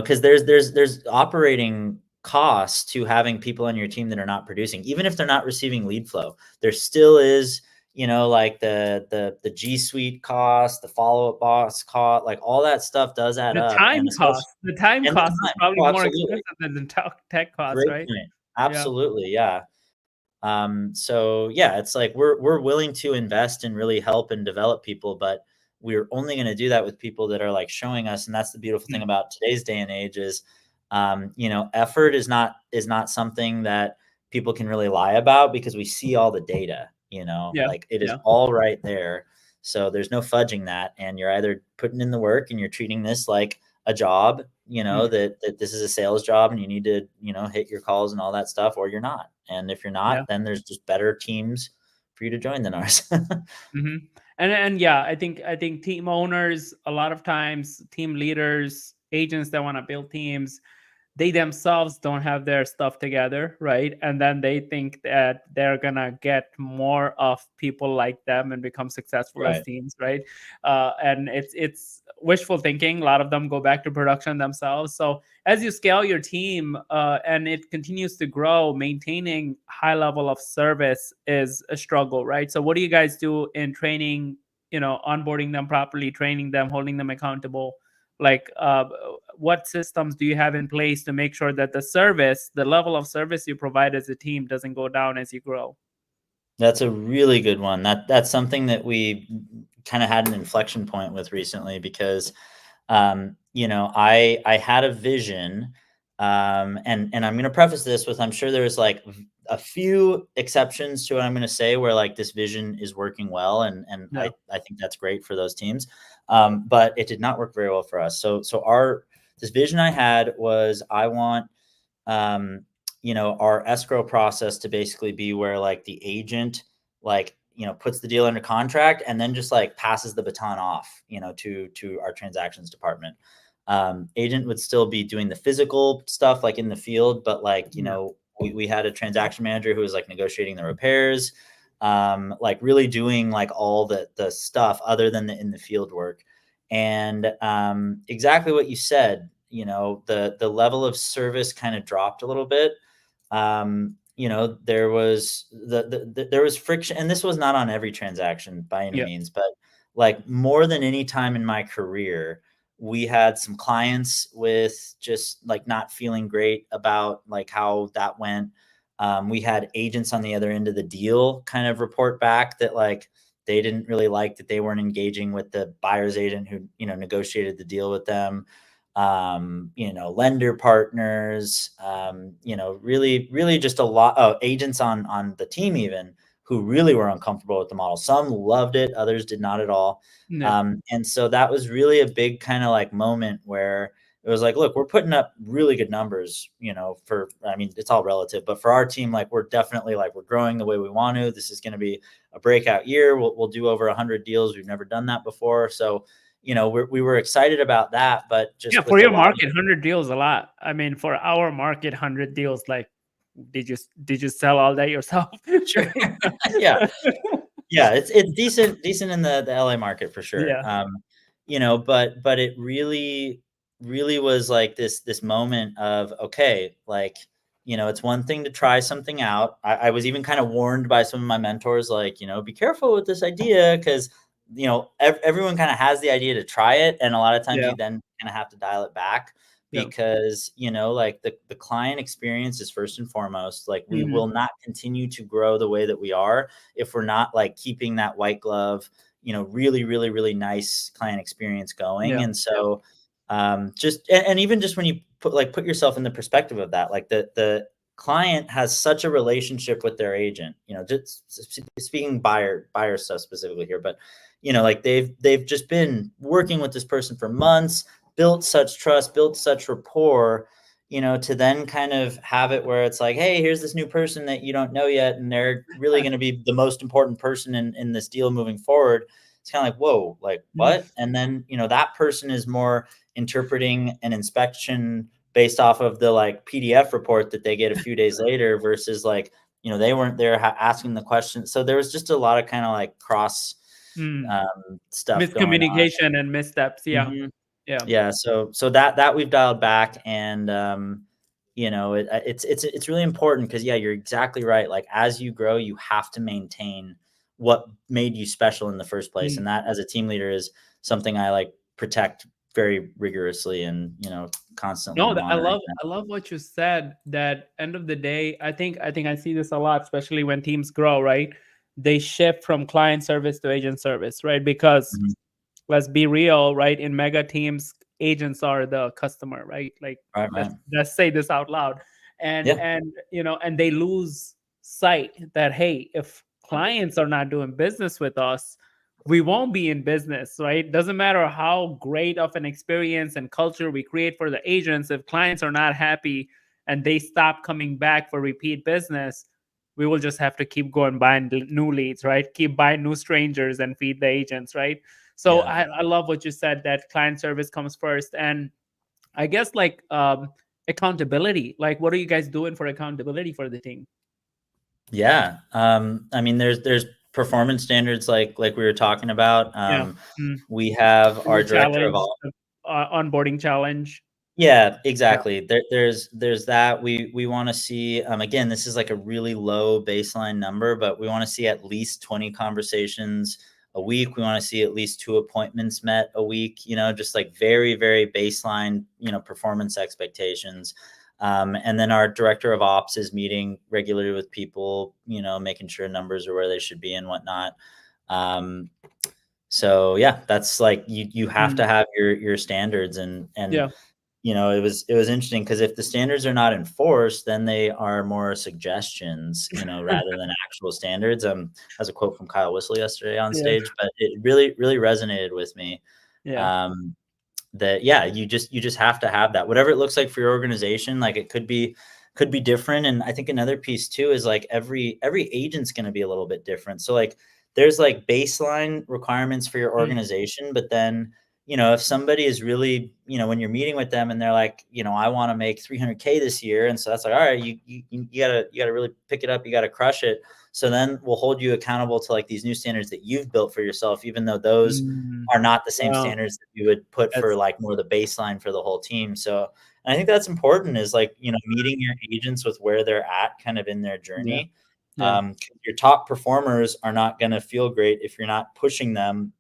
cause there's operating costs to having people on your team that are not producing, even if they're not receiving lead flow, there still is, like the G Suite cost, the follow-up boss cost, like all that stuff does add The up. And time especially, cost. The time and the cost is time. probably Oh, more absolutely. expensive than the tech cost, Great right? point. Yeah. Absolutely. Yeah. So yeah, it's like we're willing to invest and really help and develop people, but we're only going to do that with people that are like showing us. And that's the beautiful thing Mm. about today's day and age is, effort is not something that people can really lie about because we see all the data, Yeah. like it is Yeah. all right there. So there's no fudging that. And you're either putting in the work and you're treating this like a job, Mm. that this is a sales job and you need to, hit your calls and all that stuff, or you're not. And if you're Yeah. not, then there's just better teams for you to join than ours. Hmm. And yeah, I think team owners, a lot of times, team leaders, agents that want to build teams, they themselves don't have their stuff together, right? And then they think that they're gonna get more of people like them and become successful as Right. teams, right? And it's wishful thinking. A lot of them go back to production themselves. So as you scale your team and it continues to grow, maintaining high level of service is a struggle, right? So what do you guys do in training? Onboarding them properly, training them, holding them accountable. Like what systems do you have in place to make sure that the level of service you provide as a team doesn't go down as you grow? That's a really good one. That's something that we kind of had an inflection point with recently because I had a vision, and I'm going to preface this with I'm sure there's like a few exceptions to what I'm going to say where like this vision is working well, and Yeah. I think that's great for those teams, but it did not work very well for us. So our this vision I had was I want um, our escrow process to basically be where like the agent like puts the deal under contract and then just like passes the baton off to our transactions department. Agent would still be doing the physical stuff like in the field, but like Yeah. we had a transaction manager who was like negotiating the repairs, like really doing like all the stuff other than the in the field work. And exactly what you said, the level of service kind of dropped a little bit. There was there was friction, and this was not on every transaction by any Yeah. means, but like more than any time in my career, we had some clients with just like not feeling great about like how that went. We had agents on the other end of the deal kind of report back that like they didn't really like that they weren't engaging with the buyer's agent who negotiated the deal with them. Lender partners, really, really just a lot of agents on the team even who really were uncomfortable with the model. Some loved it, others did not at all. Yeah. And so that was really a big kind of like moment where it was like, look, we're putting up really good numbers, I mean, it's all relative, but for our team, like we're definitely like, we're growing the way we want to. This is going to be a breakout year. We'll do over 100 deals. We've never done that before. So, we were excited about that, but Yeah, just for with a your lot of, market, 100 deals a lot. I mean, for our market, 100 deals, like, did you sell all that yourself? sure. Yeah. Yeah. It's decent in the LA market for sure. Yeah. But it really, really was like this moment of, okay, like, it's one thing to try something out. I was even kind of warned by some of my mentors, like, be careful with this idea. 'Cause everyone kind of has the idea to try it, and a lot of times Yeah. you then kind of have to dial it back Yeah. because like the client experience is first and foremost. Like we Mhm. will not continue to grow the way that we are if we're not like keeping that white glove, really, really, really nice client experience going. Yeah. And so just and even just when you put yourself in the perspective of that, like the client has such a relationship with their agent, just speaking buyer stuff specifically here, but like they've just been working with this person for months, built such trust, built such rapport, to then kind of have it where it's like, hey, here's this new person that you don't know yet, and they're really going to be the most important person in this deal moving forward. It's kind of like, whoa, like Mm. what? And then that person is more interpreting an inspection based off of the like PDF report that they get a few days later versus like, they weren't there asking the question. So there was just a lot of kind of like cross Mm. stuff going on. Miscommunication and missteps. Yeah. Mhm. Yeah. Yeah, so that we've dialed back, and it's really important because yeah, you're exactly right. Like as you grow, you have to maintain what made you special in the first place, Mm. and that as a team leader is something I like protect very rigorously and constantly No, monitoring that. I love what you said. That end of the day, I think I see this a lot, especially when teams grow, right? They shift from client service to agent service, right? Because Mhm. let's be real, right? In mega teams, agents are the customer, right? Like Right. let's say this out loud. And Yeah. and they lose sight that, hey, if clients are not doing business with us, we won't be in business, right? Doesn't matter how great of an experience and culture we create for the agents, if clients are not happy and they stop coming back for repeat business, we will just have to keep going buying new leads, right? Keep buying new strangers and feed the agents, right? So Yeah. I love what you said, that client service comes first. And I guess like accountability, like what are you guys doing for accountability for the team? Yeah. I mean, there's performance standards like we were talking about. Yeah. Mm. We have our The director of challenge, all. the onboarding challenge. Yeah, Yeah. exactly. There's that. We want to see, again, this is like a really low baseline number, but we want to see at least 20 conversations a week. We want to see at least 2 appointments met a week, just like very, very baseline, performance expectations. And then our director of ops is meeting regularly with people, making sure numbers are where they should be and whatnot. Um, so yeah, that's like you have to Mm. have your standards, and Yeah. it was interesting because if the standards are not enforced, then they are more suggestions, rather than actual standards. As a quote from Kyle Whistler yesterday on Yeah. stage, but it really, really resonated with me. Yeah. Um, that yeah, you just have to have that, whatever it looks like for your organization. Like it could be different. And I think another piece too is like every agent's going to be a little bit different. So like there's like baseline requirements for your Mm. organization, but then if somebody is really, when you're meeting with them and they're like, I want to make 300K this year, and so that's like, all right, you gotta really pick it up, you gotta crush it. So then we'll hold you accountable to like these new standards that you've built for yourself, even though those Mm. are not the same Wow. standards that you would put for That's like more the baseline for the whole team. So and I think that's important, is like, meeting your agents with where they're at kind of in their yeah. journey. Yeah. Your top performers are not going to feel great if you're not pushing them,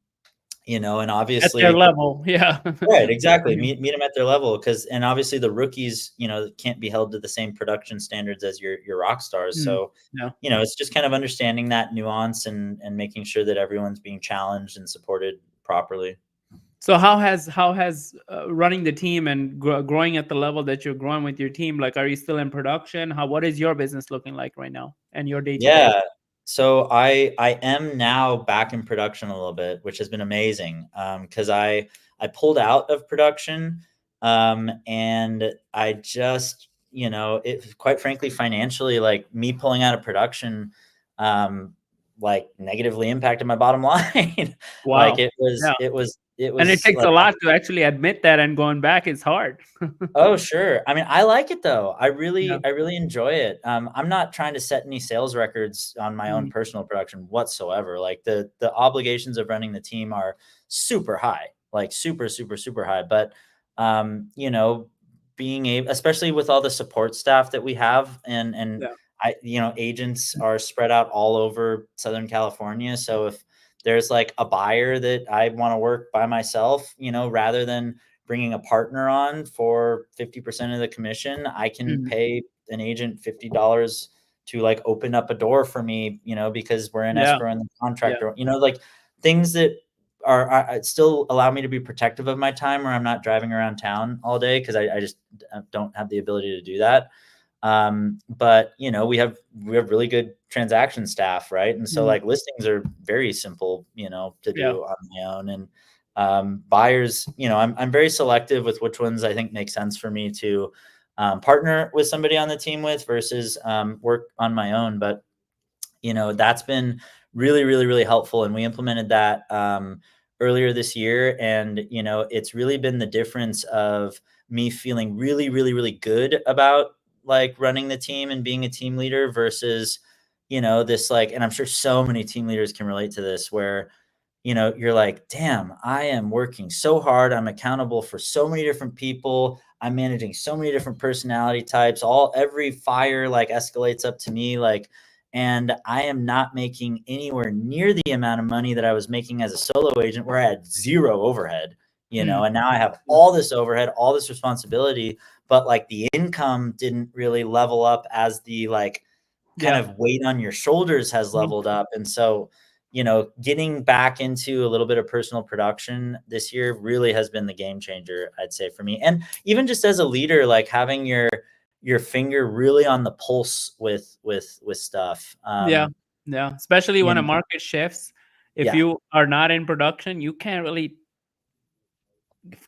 and At their obviously, level. Yeah. right, exactly. Mhm. Meet them at their level, and obviously the rookies, can't be held to the same production standards as your rock stars. Mm. So, Yeah. it's just kind of understanding that nuance and making sure that everyone's being challenged and supported properly. So how has running the team and growing at the level that you're growing with your team, like, are you still in production? What is your business looking like right now and your day to day? Yeah. So I am now back in production a little bit, which has been amazing. Because I pulled out of production, and I just, it quite frankly, financially, like me pulling out of production, um, like negatively impacted my bottom line. Like Wow. it was Yeah. it was it And it was takes like, a lot to actually admit that, and going back is hard. oh, sure. I mean, I like it though. I Yeah. really I really enjoy it. I'm not trying to set any sales records on my own Mm. personal production whatsoever. Like the obligations of running the team are super high, like super, super, super high. But being able, especially with all the support staff that we have, and Yeah. agents are spread out all over Southern California. So if there's like a buyer that I want to work by myself, rather than bringing a partner on for 50% of the commission, I can pay an agent $50 to like open up a door for me, because we're in escrow and the contractor, like things that are still allow me to be protective of my time where I'm not driving around town all day, because I just don't have the ability to do that. But we have really good transaction staff, right? And so like listings are very simple, to do on my own. And buyers, I'm very selective with which ones I think make sense for me to partner with somebody on the team with versus work on my own. But that's been really, really, really helpful. And we implemented that earlier this year. And, it's really been the difference of me feeling really, really, really good about like running the team and being a team leader versus, this like, and I'm sure so many team leaders can relate to this, where, you're like, damn, I am working so hard. I'm accountable for so many different people. I'm managing so many different personality types. Every fire like escalates up to me. Like, and I am not making anywhere near the amount of money that I was making as a solo agent, where I had zero overhead, and now I have all this overhead, all this responsibility, but like the income didn't really level up as the like kind of weight on your shoulders has leveled up. And so, getting back into a little bit of personal production this year really has been the game changer, I'd say, for me. And even just as a leader, like having your finger really on the pulse with stuff. Especially when a market shifts. If you are not in production, you can't really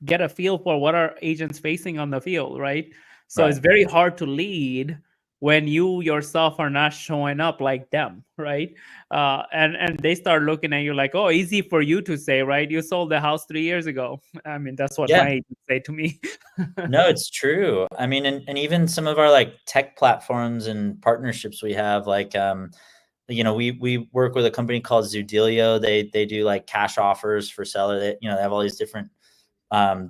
get a feel for what are agents facing on the field, right? So it's very hard to lead when you yourself are not showing up like them, right? And they start looking at you like, oh, easy for you to say, right? You sold the house 3 years ago. I mean, that's what my agents say to me. No, it's true. I mean, and even some of our like tech platforms and partnerships we have, like, we work with a company called Zoodealio. They do like cash offers for seller. They have all these different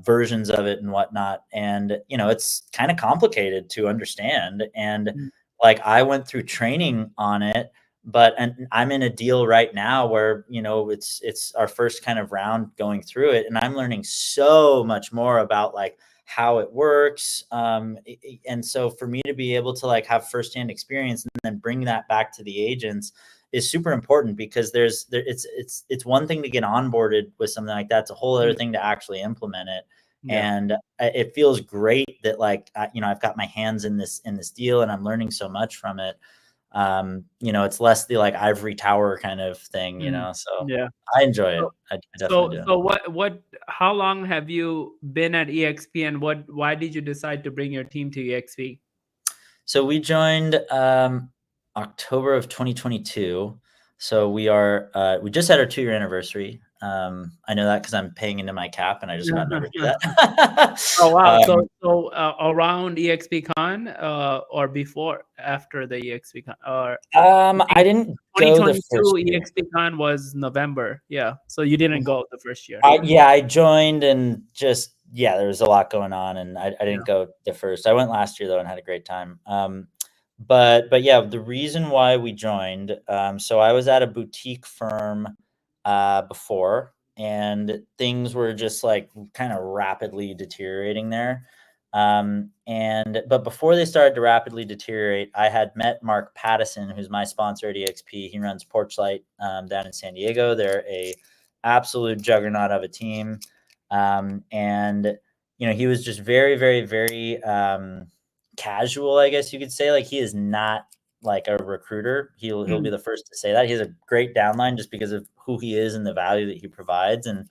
versions of it and whatnot. And, it's kind of complicated to understand. And like, I went through training on it, and I'm in a deal right now where, it's our first kind of round going through it. And I'm learning so much more about like how it works. And so for me to be able to like have firsthand experience and then bring that back to the agents is super important, because it's one thing to get onboarded with something like that. It's a whole other thing to actually implement it. And it feels great that like, I've got my hands in this deal and I'm learning so much from it. It's less the like ivory tower kind of thing, so I enjoy it. I definitely do. So how long have you been at EXP, and why did you decide to bring your team to EXP? So we joined October of 2022. So we just had our 2-year anniversary. I know that because I'm paying into my cap, and I just about never do that. Oh wow! So around EXPCon, or after the EXPCon, or I didn't go the 2022 first year. EXPCon was November. Yeah, so you didn't go the first year. I joined and just there was a lot going on, and I didn't go the first. I went last year though and had a great time. But yeah, the reason why we joined, so I was at a boutique firm before, and things were just like kind of rapidly deteriorating there. But before they started to rapidly deteriorate, I had met Mark Pattison, who's my sponsor at EXP. He runs Porchlight down in San Diego. They're a absolute juggernaut of a team. And he was just very, very, very casual, I guess you could say. Like, he is not like a recruiter. He'll be the first to say that. He has a great downline just because of who he is and the value that he provides. And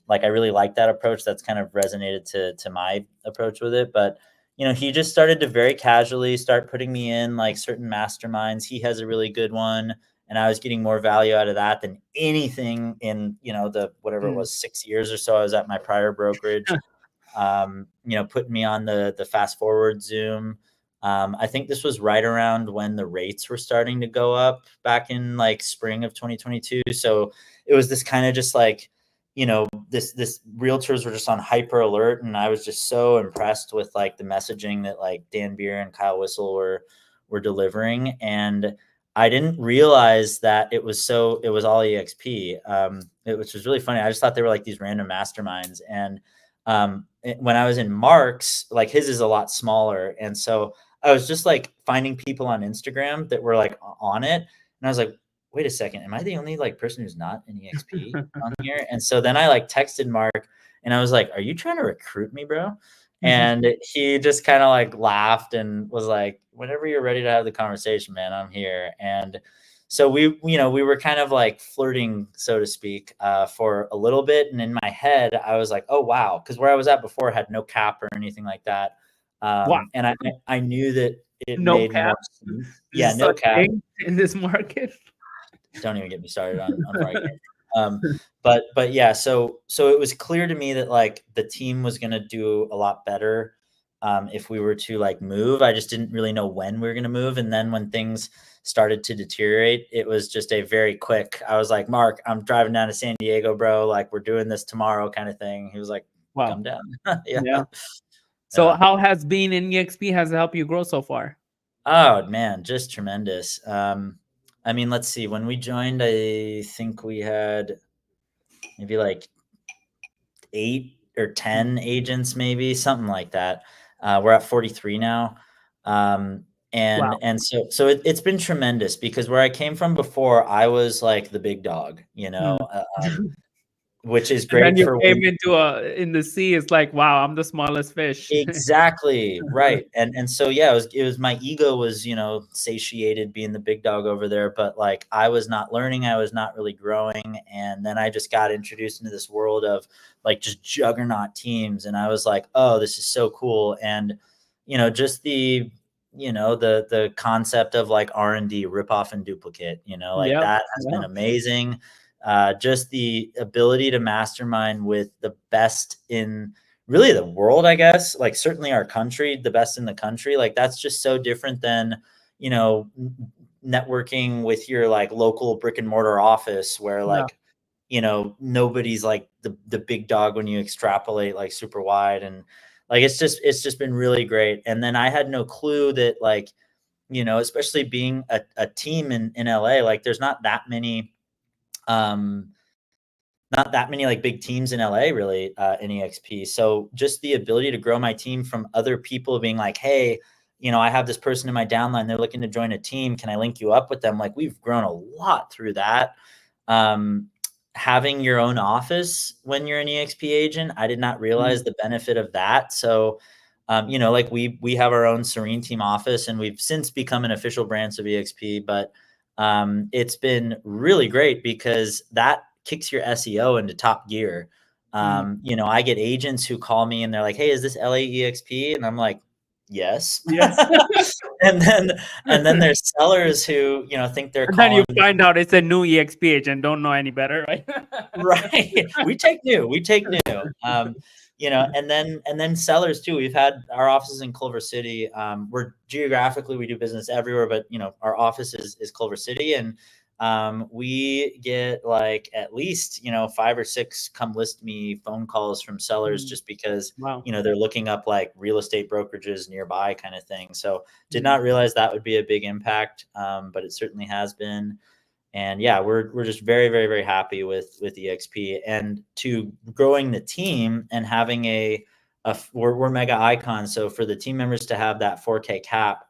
like, I really like that approach. That's kind of resonated to my approach with it. But, he just started to very casually start putting me in like certain masterminds. He has a really good one, and I was getting more value out of that than anything in, the, whatever it was, 6 years or so I was at my prior brokerage. Putting me on the fast forward Zoom. I think this was right around when the rates were starting to go up back in like spring of 2022. So it was this kind of just like, this realtors were just on hyper alert. And I was just so impressed with like the messaging that like Dan Beer and Kyle Whissel were delivering. And I didn't realize that it was all EXP, which was really funny. I just thought they were like these random masterminds. And when I was in Mark's, like his is a lot smaller. And so I was just like finding people on Instagram that were like on it. And I was like, wait a second, am I the only like person who's not in EXP on here? And so then I like texted Mark and I was like, are you trying to recruit me, bro? And he just kind of like laughed and was like, whenever you're ready to have the conversation, man, I'm here. And so we were kind of like flirting, so to speak, for a little bit. And in my head, I was like, oh, wow. Because where I was at before had no cap or anything like that. Wow. And I knew that it No made cap. more sense. This Yeah, is no such cap. thing in this market. Don't even get me started on Vikings. But yeah, so it was clear to me that like the team was going to do a lot better if we were to like move. I just didn't really know when we were going to move. And then when things started to deteriorate, it was just a very quick, I was like, Mark, I'm driving down to San Diego, bro. Like we're doing this tomorrow kind of thing. He was like, Wow. come down. Yeah. So how has being in EXP has helped you grow so far? Oh man, just tremendous. I mean, let's see. When we joined, I think we had maybe like 8 or 10 agents, maybe something like that. We're at 43 now. Wow. And so it's been tremendous because where I came from before, I was like the big dog, which is And then great you for came when into in the sea. It's like, wow, I'm the smallest fish. exactly right. And so yeah, it was my ego was, satiated being the big dog over there, but like I was not learning, I was not really growing. And then I just got introduced into this world of like just juggernaut teams. And I was like, oh, this is so cool. And just the concept of like R&D, rip off and duplicate, like Yep. that has been amazing. Just the ability to mastermind with the best in really the world, I guess, like certainly our country, the best in the country. Like that's just so different than, networking with your like local brick and mortar office where Yeah. like, nobody's like the big dog when you extrapolate like super wide. And like, it's just been really great. And then I had no clue that like, especially being a team in LA, like there's not that many like big teams in LA really in EXP. So just the ability to grow my team from other people being like, hey, I have this person in my downline, they're looking to join a team. Can I link you up with them? Like we've grown a lot through that. Having your own office when you're an EXP agent, I did not realize the benefit of that. So, like we have our own Serene Team office and we've since become an official branch of EXP, but it's been really great because that kicks your SEO into top gear. I get agents who call me and they're like, hey, is this LA EXP? And I'm like, yes. Yes. and then there's sellers who, think they're And then you calling. find out it's a new EXP agent. Don't know any better, right? Right. We take new. And then sellers too. We've had our offices in Culver City. We're geographically, we do business everywhere, but our office is Culver City. And we get like at least, 5 or 6 come list me phone calls from sellers just because, Wow. they're looking up like real estate brokerages nearby kind of thing. So did not realize that would be a big impact. But it certainly has been. And yeah, we're just very, very, very happy with EXP and to growing the team and having we're mega icons. So for the team members to have that 4K cap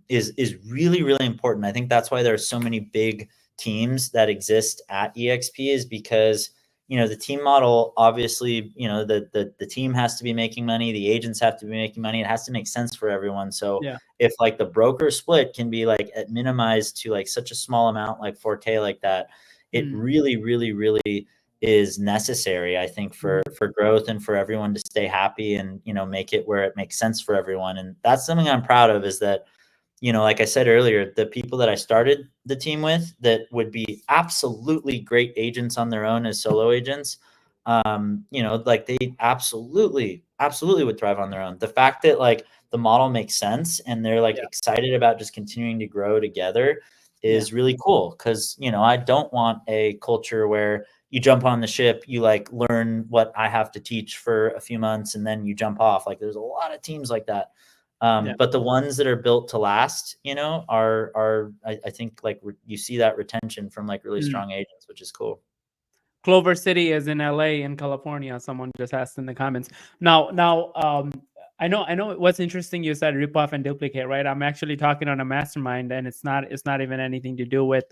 is really, really important. I think that's why there are so many big teams that exist at EXP is because, the team model, obviously, the team has to be making money. The agents have to be making money. It has to make sense for everyone. So if like the broker split can be like minimized to like such a small amount, like 4K like that, it really, really, really is necessary, I think, for growth and for everyone to stay happy and, make it where it makes sense for everyone. And that's something I'm proud of is that, like I said earlier, the people that I started the team with that would be absolutely great agents on their own as solo agents, like they absolutely would thrive on their own. The fact that like the model makes sense and they're like excited about just continuing to grow together is really cool. Cause I don't want a culture where you jump on the ship, you like learn what I have to teach for a few months and then you jump off. Like there's a lot of teams like that. Yeah. But the ones that are built to last, are I think like you see that retention from like really Mm. strong agents, which is cool. Clover City is in LA in California. Someone just asked in the comments. Now, I know. What's interesting, you said rip off and duplicate, right? I'm actually talking on a mastermind, and it's not even anything to do with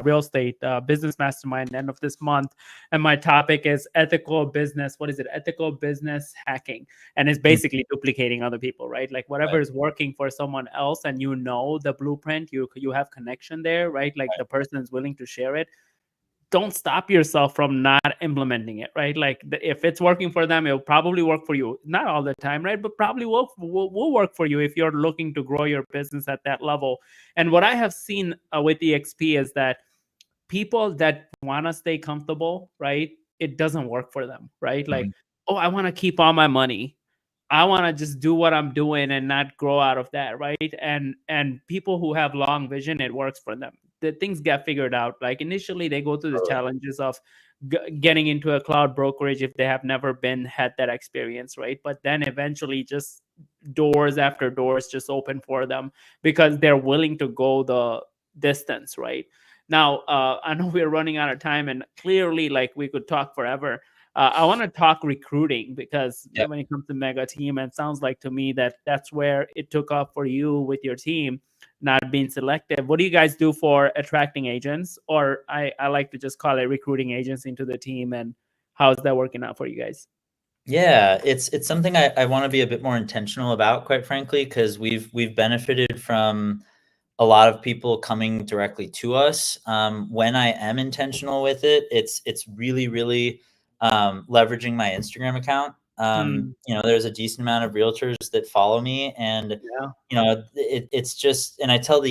real estate business mastermind. End of this month, and my topic is ethical business. What is it? Ethical business hacking, and it's Mm. basically duplicating other people, right? Like whatever Right, is working for someone else, and you know the blueprint, you have connection there, right? Like right, the person is willing to share it. Don't stop yourself from not implementing it, right? Like if it's working for them, it'll probably work for you. Not all the time, right? But probably will work for you if you're looking to grow your business at that level. And what I have seen with EXP is that people that want to stay comfortable, right? It doesn't work for them, right? Like, mhm, oh, I want to keep all my money. I want to just do what I'm doing and not grow out of that, right? And people who have long vision, it works for them. The things get figured out. Like initially, they go through the totally. challenges of getting into a cloud brokerage if they have never been had that experience, right? But then eventually, just doors after doors just open for them because they're willing to go the distance, right? Now, I know we're running out of time, and clearly, like we could talk forever. I want to talk recruiting because Yep. when it comes to mega team, it sounds like to me that that's where it took off for you with your team not being selective. What do you guys do for attracting agents? Or I like to just call it recruiting agents into the team. And how's that working out for you guys? Yeah, it's something I want to be a bit more intentional about, quite frankly, because we've benefited from a lot of people coming directly to us. When I am intentional with it, it's really, really leveraging my Instagram account. Mm, There's a decent amount of realtors that follow me, and yeah. it's just, and I tell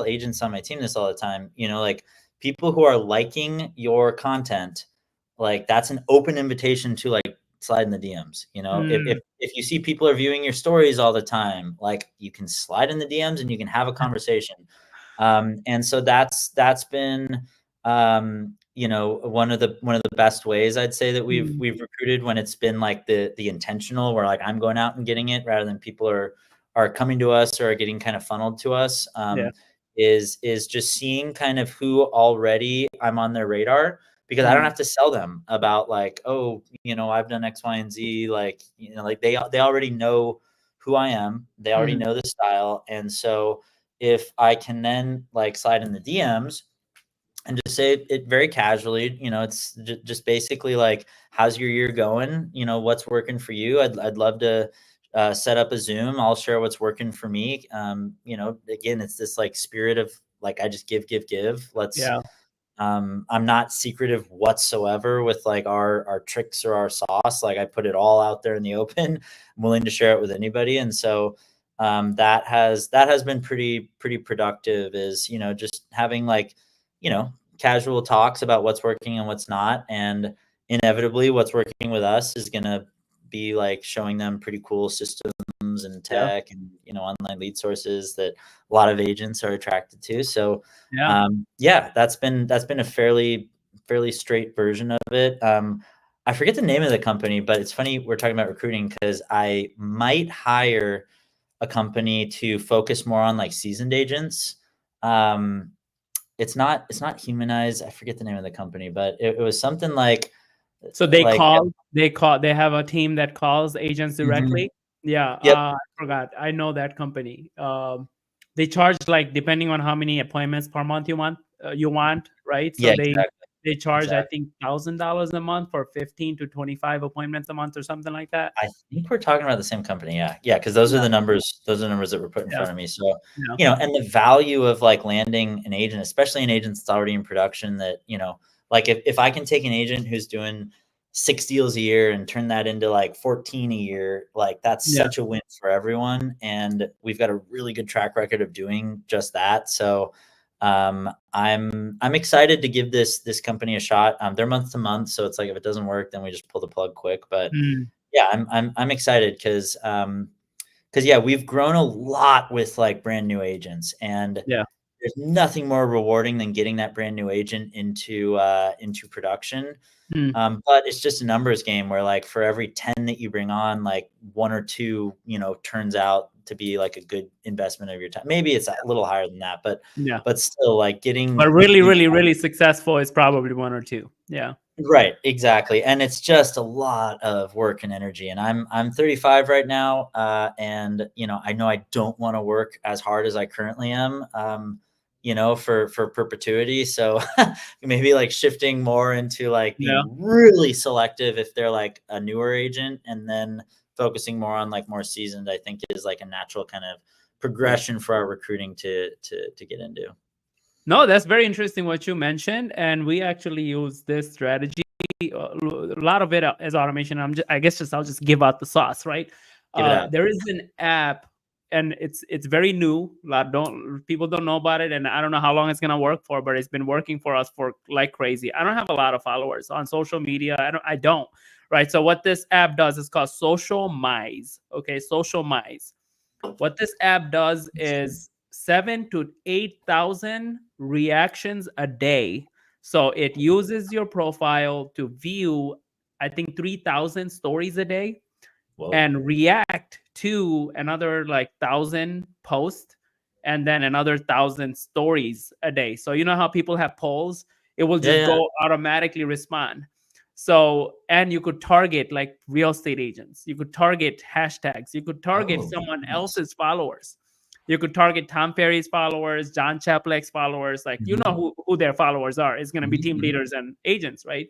agents on my team this all the time. Like people who are liking your content, like that's an open invitation to like slide in the DMs. Mm, If you see people are viewing your stories all the time, like you can slide in the DMs and you can have a conversation. And so that's been one of the best ways I'd say that we've mm, we've recruited, when it's been like the intentional, where like I'm going out and getting it rather than people are coming to us or are getting kind of funneled to us. yeah. Is just seeing kind of who already I'm on their radar, because I don't Mm, have to sell them about like, oh, I've done X, Y, and Z. Like, like they already know who I am. They already mm, know the style. And so if I can then like slide in the DMs and just say it very casually, it's just basically like, how's your year going? What's working for you? I'd love to set up a Zoom. I'll share what's working for me. Again, it's this like spirit of like, I just give, give, give. yeah. I'm not secretive whatsoever with like our tricks or our sauce. Like I put it all out there in the open. I'm willing to share it with anybody. And so that has been pretty productive, is, just having like, casual talks about what's working and what's not. And inevitably what's working with us is going to be like showing them pretty cool systems and Yeah. tech and, online lead sources that a lot of agents are attracted to. So Yeah. yeah, that's been a fairly straight version of it. I forget the name of the company, but it's funny we're talking about recruiting, because I might hire a company to focus more on like seasoned agents. Um, it's not Humanize. I forget the name of the company, but it was something like So like they have a team that calls agents Mhm. directly. Yeah, Yep. I forgot. I know that company. They charge like depending on how many appointments per month you want, right? So Yeah, they charge I exactly. think $1,000 a month for 15 to 25 appointments a month or something like that. I think we're talking about the same company. Yeah. Yeah. Cause those are Yeah, the numbers. Those are the numbers that were put in yeah, front of me. So, yeah, and the value of like landing an agent, especially an agent that's already in production, that, like if I can take an agent who's doing 6 deals a year and turn that into like 14 a year, like that's yeah, such a win for everyone. And we've got a really good track record of doing just that. So, I'm excited to give this company a shot. They're month to month. So it's like, if it doesn't work, then we just pull the plug quick. But mm, yeah, I'm excited because yeah, we've grown a lot with like brand new agents, and yeah, there's nothing more rewarding than getting that brand new agent into production. But it's just a numbers game where like for every 10 that you bring on, like 1 or 2, turns out to be like a good investment of your time. Maybe it's a little higher than that, but Yeah. still like getting, But really, really, really successful is probably 1 or 2. Yeah. right, exactly. And it's just a lot of work and energy. And I'm 35 right now, and I know I don't want to work as hard as I currently am, for perpetuity. So maybe like shifting more into like Yeah. being really selective if they're like a newer agent, and then focusing more on like more seasoned, I think is like a natural kind of progression for our recruiting to get into. No, that's very interesting what you mentioned, and we actually use this strategy. A lot of it is automation. I guess I'll just give out the sauce, right? Give it out. There is an app, and it's very new. People don't know about it, and I don't know how long it's gonna work for, but it's been working for us for like crazy. I don't have a lot of followers on social media. I don't. Right. So what this app does is called Social Mize. Okay, Social Mize. What this app does is 7 to 8,000 reactions a day. So it uses your profile to view, I think, 3,000 stories a day. Whoa. And react to another like 1,000 posts, and then another 1,000 stories a day. So you know how people have polls? It will just go automatically respond. So, and you could target like real estate agents. You could target hashtags. You could target someone else's followers. You could target Tom Ferry's followers, John Chapek's followers. Like, you know who their followers are. It's going to be team leaders and agents, right?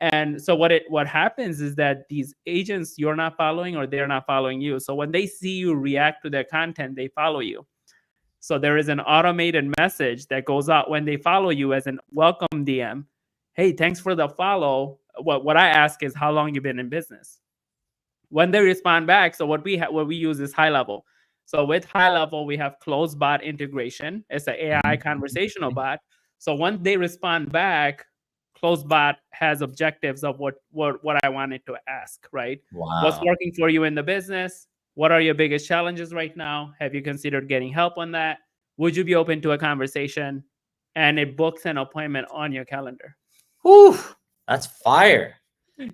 And so what happens is that these agents you're not following, or they're not following you. So when they see you react to their content, they follow you. So there is an automated message that goes out when they follow you as an welcome DM. Hey, thanks for the follow. What I ask is how long you've been in business. When they respond back, so what we use is high level. So with high level, we have closed bot integration. It's an AI conversational bot. So once they respond back, closed bot has objectives of what I wanted to ask, right? Wow. What's working for you in the business? What are your biggest challenges right now? Have you considered getting help on that? Would you be open to a conversation? And it books an appointment on your calendar. Whew, that's fire.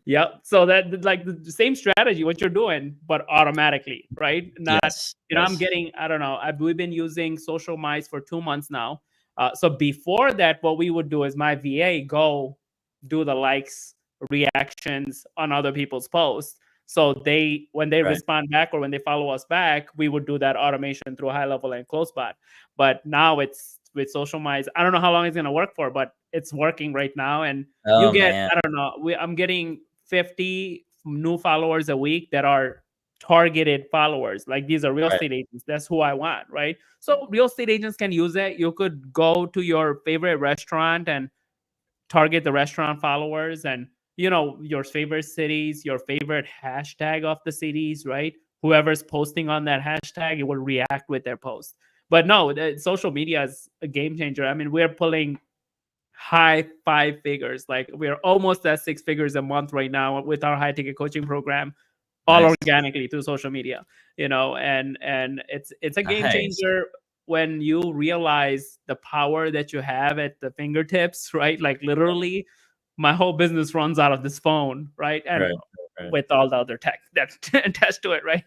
Yep. So that like the same strategy, what you're doing, but automatically, right? Not, yes. I'm getting, I don't know. We've been using Social Mize for 2 months now. So before that, what we would do is my VA go do the likes, reactions on other people's posts. So when they respond back or when they follow us back, we would do that automation through high level and close bot. But now it's with Social Mize. I don't know how long it's going to work for, but it's working right now. And you get, man. I don't know, I'm getting 50 new followers a week that are targeted followers. Like these are real estate agents. That's who I want, right? So real estate agents can use it. You could go to your favorite restaurant and target the restaurant followers, and your favorite cities, your favorite hashtag of the cities, right? Whoever's posting on that hashtag, it will react with their post. But no, social media is a game changer. I mean, we're pulling high 5 figures. Like we're almost at 6 figures a month right now with our high ticket coaching program, all organically through social media, and it's a game changer when you realize the power that you have at the fingertips, right? Like literally my whole business runs out of this phone, right? And with all the other tech that attached to it, right?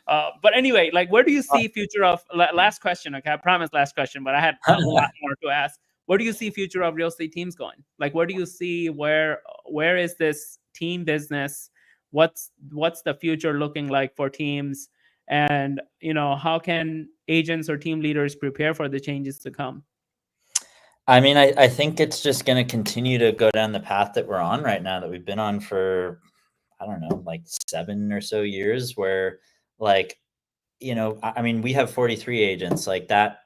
But anyway, like where do you see future of, last question, okay? I promise last question, but I had a lot more to ask. Where do you see future of real estate teams going? Like, where do you see where is this team business? What's the future looking like for teams? And how can agents or team leaders prepare for the changes to come? I mean, I think it's just going to continue to go down the path that we're on right now, that we've been on for, I don't know, like 7 or so years, where like, I mean, we have 43 agents. Like that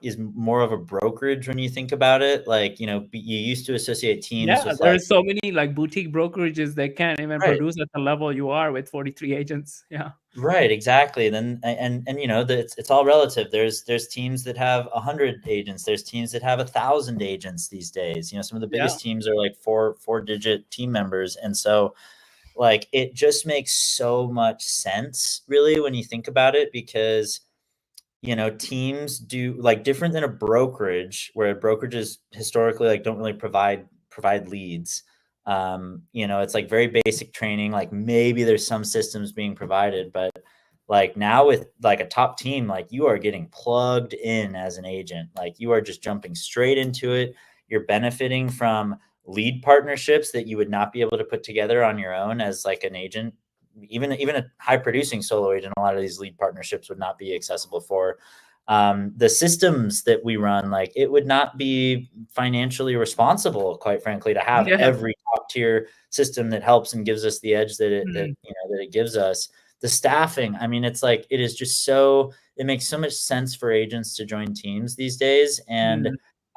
is more of a brokerage when you think about it. Like, you used to associate teams with there's so many like boutique brokerages that can't even produce at the level you are with 43 agents. Yeah. Right, exactly. Then and it's all relative. There's teams that have 100 agents. There's teams that have 1,000 agents these days. Some of the biggest teams are like four-digit team members. And so like it just makes so much sense really when you think about it, because teams do like different than a brokerage, where brokerages historically like don't really provide leads. It's like very basic training. Like maybe there's some systems being provided, but like now with like a top team, like you are getting plugged in as an agent. Like you are just jumping straight into it. You're benefiting from lead partnerships that you would not be able to put together on your own as like an agent. Even a high producing solo agent, a lot of these lead partnerships would not be accessible for. The systems that we run, like it would not be financially responsible, quite frankly, to have every top tier system that helps and gives us the edge that it gives us. The staffing, I mean, it's like, it is just so, it makes so much sense for agents to join teams these days. And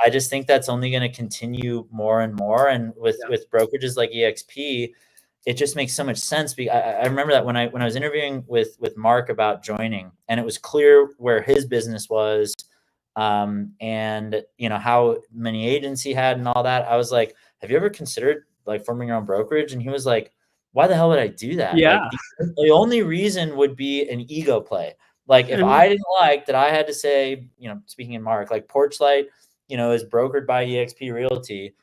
I just think that's only going to continue more and more. And with brokerages like EXP, it just makes so much sense. I remember that when I was interviewing with Mark about joining, and it was clear where his business was, and how many agents he had and all that. I was like, have you ever considered like forming your own brokerage? And he was like, why the hell would I do that? Yeah. Like the only reason would be an ego play. Like if I didn't like that, I had to say, speaking in Mark, like Porchlight, is brokered by EXP Realty.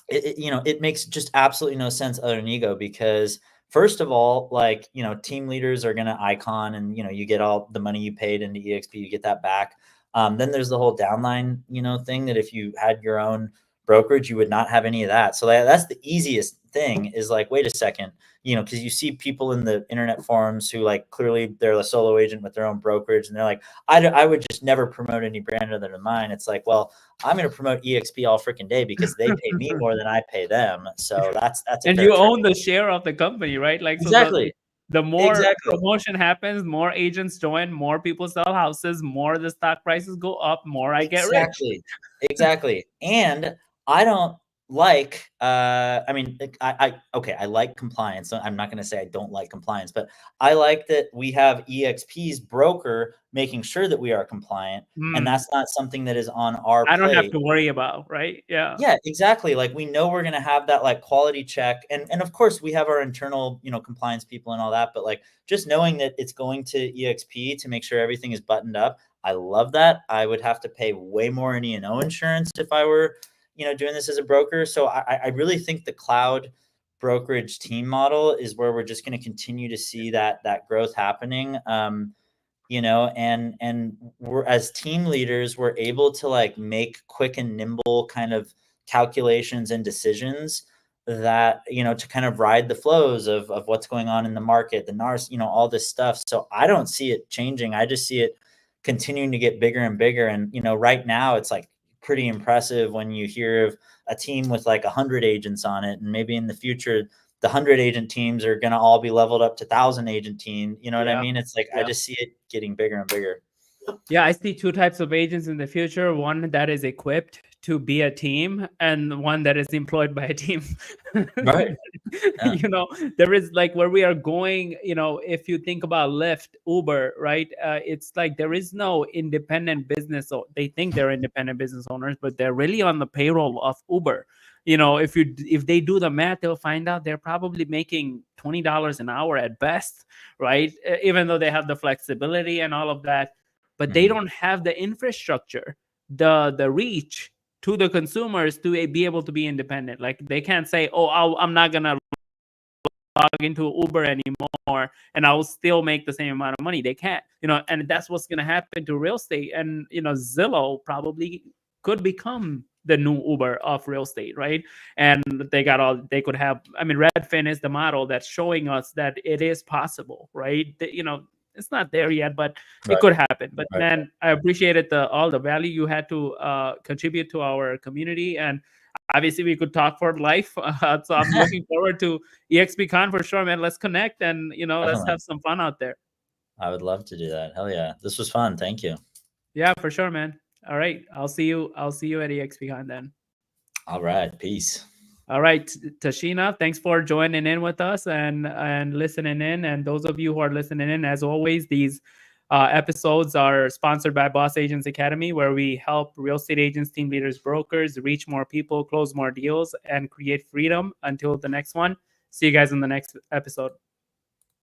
It makes just absolutely no sense other than ego, because first of all, like, team leaders are going to icon, and, you get all the money you paid into EXP, you get that back. Then there's the whole downline, thing that if you had your own brokerage, you would not have any of that. So that's the easiest thing, is like, wait a second, because you see people in the internet forums who like clearly they're a solo agent with their own brokerage, and they're like, I would just never promote any brand other than mine. It's like, well, I'm going to promote EXP all freaking day because they pay me more than I pay them. So that's a and fair you trade. own the share of the company, right? Like, Exactly. So the more promotion happens, more agents join, more people sell houses, more the stock prices go up, more I get rich. Exactly. And I don't like, I mean, I like compliance. I'm not going to say I don't like compliance, but I like that we have EXP's broker making sure that we are compliant. And that's not something that is on our plate. I don't have to worry about, right? Yeah. Yeah, exactly. Like we know we're going to have that like quality check. And of course we have our internal, compliance people and all that, but like just knowing that it's going to EXP to make sure everything is buttoned up. I love that. I would have to pay way more in E&O insurance if I were, doing this as a broker. So I really think the cloud brokerage team model is where we're just going to continue to see that growth happening. And we're, as team leaders, we're able to like make quick and nimble kind of calculations and decisions that, to kind of ride the flows of what's going on in the market, the NARS, all this stuff. So I don't see it changing. I just see it continuing to get bigger and bigger. And, right now it's like pretty impressive when you hear of a team with like 100 agents on it. And maybe in the future, the 100 agent teams are going to all be leveled up to 1,000 agent team. You know what I mean? It's like, I just see it getting bigger and bigger. Yeah, I see two types of agents in the future. One that is equipped to be a team, and one that is employed by a team. Right. Yeah. There is like where we are going, if you think about Lyft, Uber, right? It's like there is no independent business. So they think they're independent business owners, but they're really on the payroll of Uber. If they do the math, they'll find out they're probably making $20 an hour at best, right? Even though they have the flexibility and all of that. But they don't have the infrastructure, the reach to the consumers to be able to be independent. Like they can't say, oh, I'm not going to log into Uber anymore and I'll still make the same amount of money. They can't, and that's what's going to happen to real estate. And, Zillow probably could become the new Uber of real estate, right? And they could have, Redfin is the model that's showing us that it is possible, right? It's not there yet, but it could happen. But man, I appreciated all the value you had to contribute to our community. And obviously we could talk for life. So I'm looking forward to EXPCon for sure, man. Let's connect and, let's have some fun out there. I would love to do that. Hell yeah. This was fun. Thank you. Yeah, for sure, man. All right. I'll see you at EXPCon then. All right. Peace. All right, Tashina, thanks for joining in with us and listening in. And those of you who are listening in, as always, these episodes are sponsored by Boss Agents Academy, where we help real estate agents, team leaders, brokers reach more people, close more deals, and create freedom. Until the next one, see you guys in the next episode.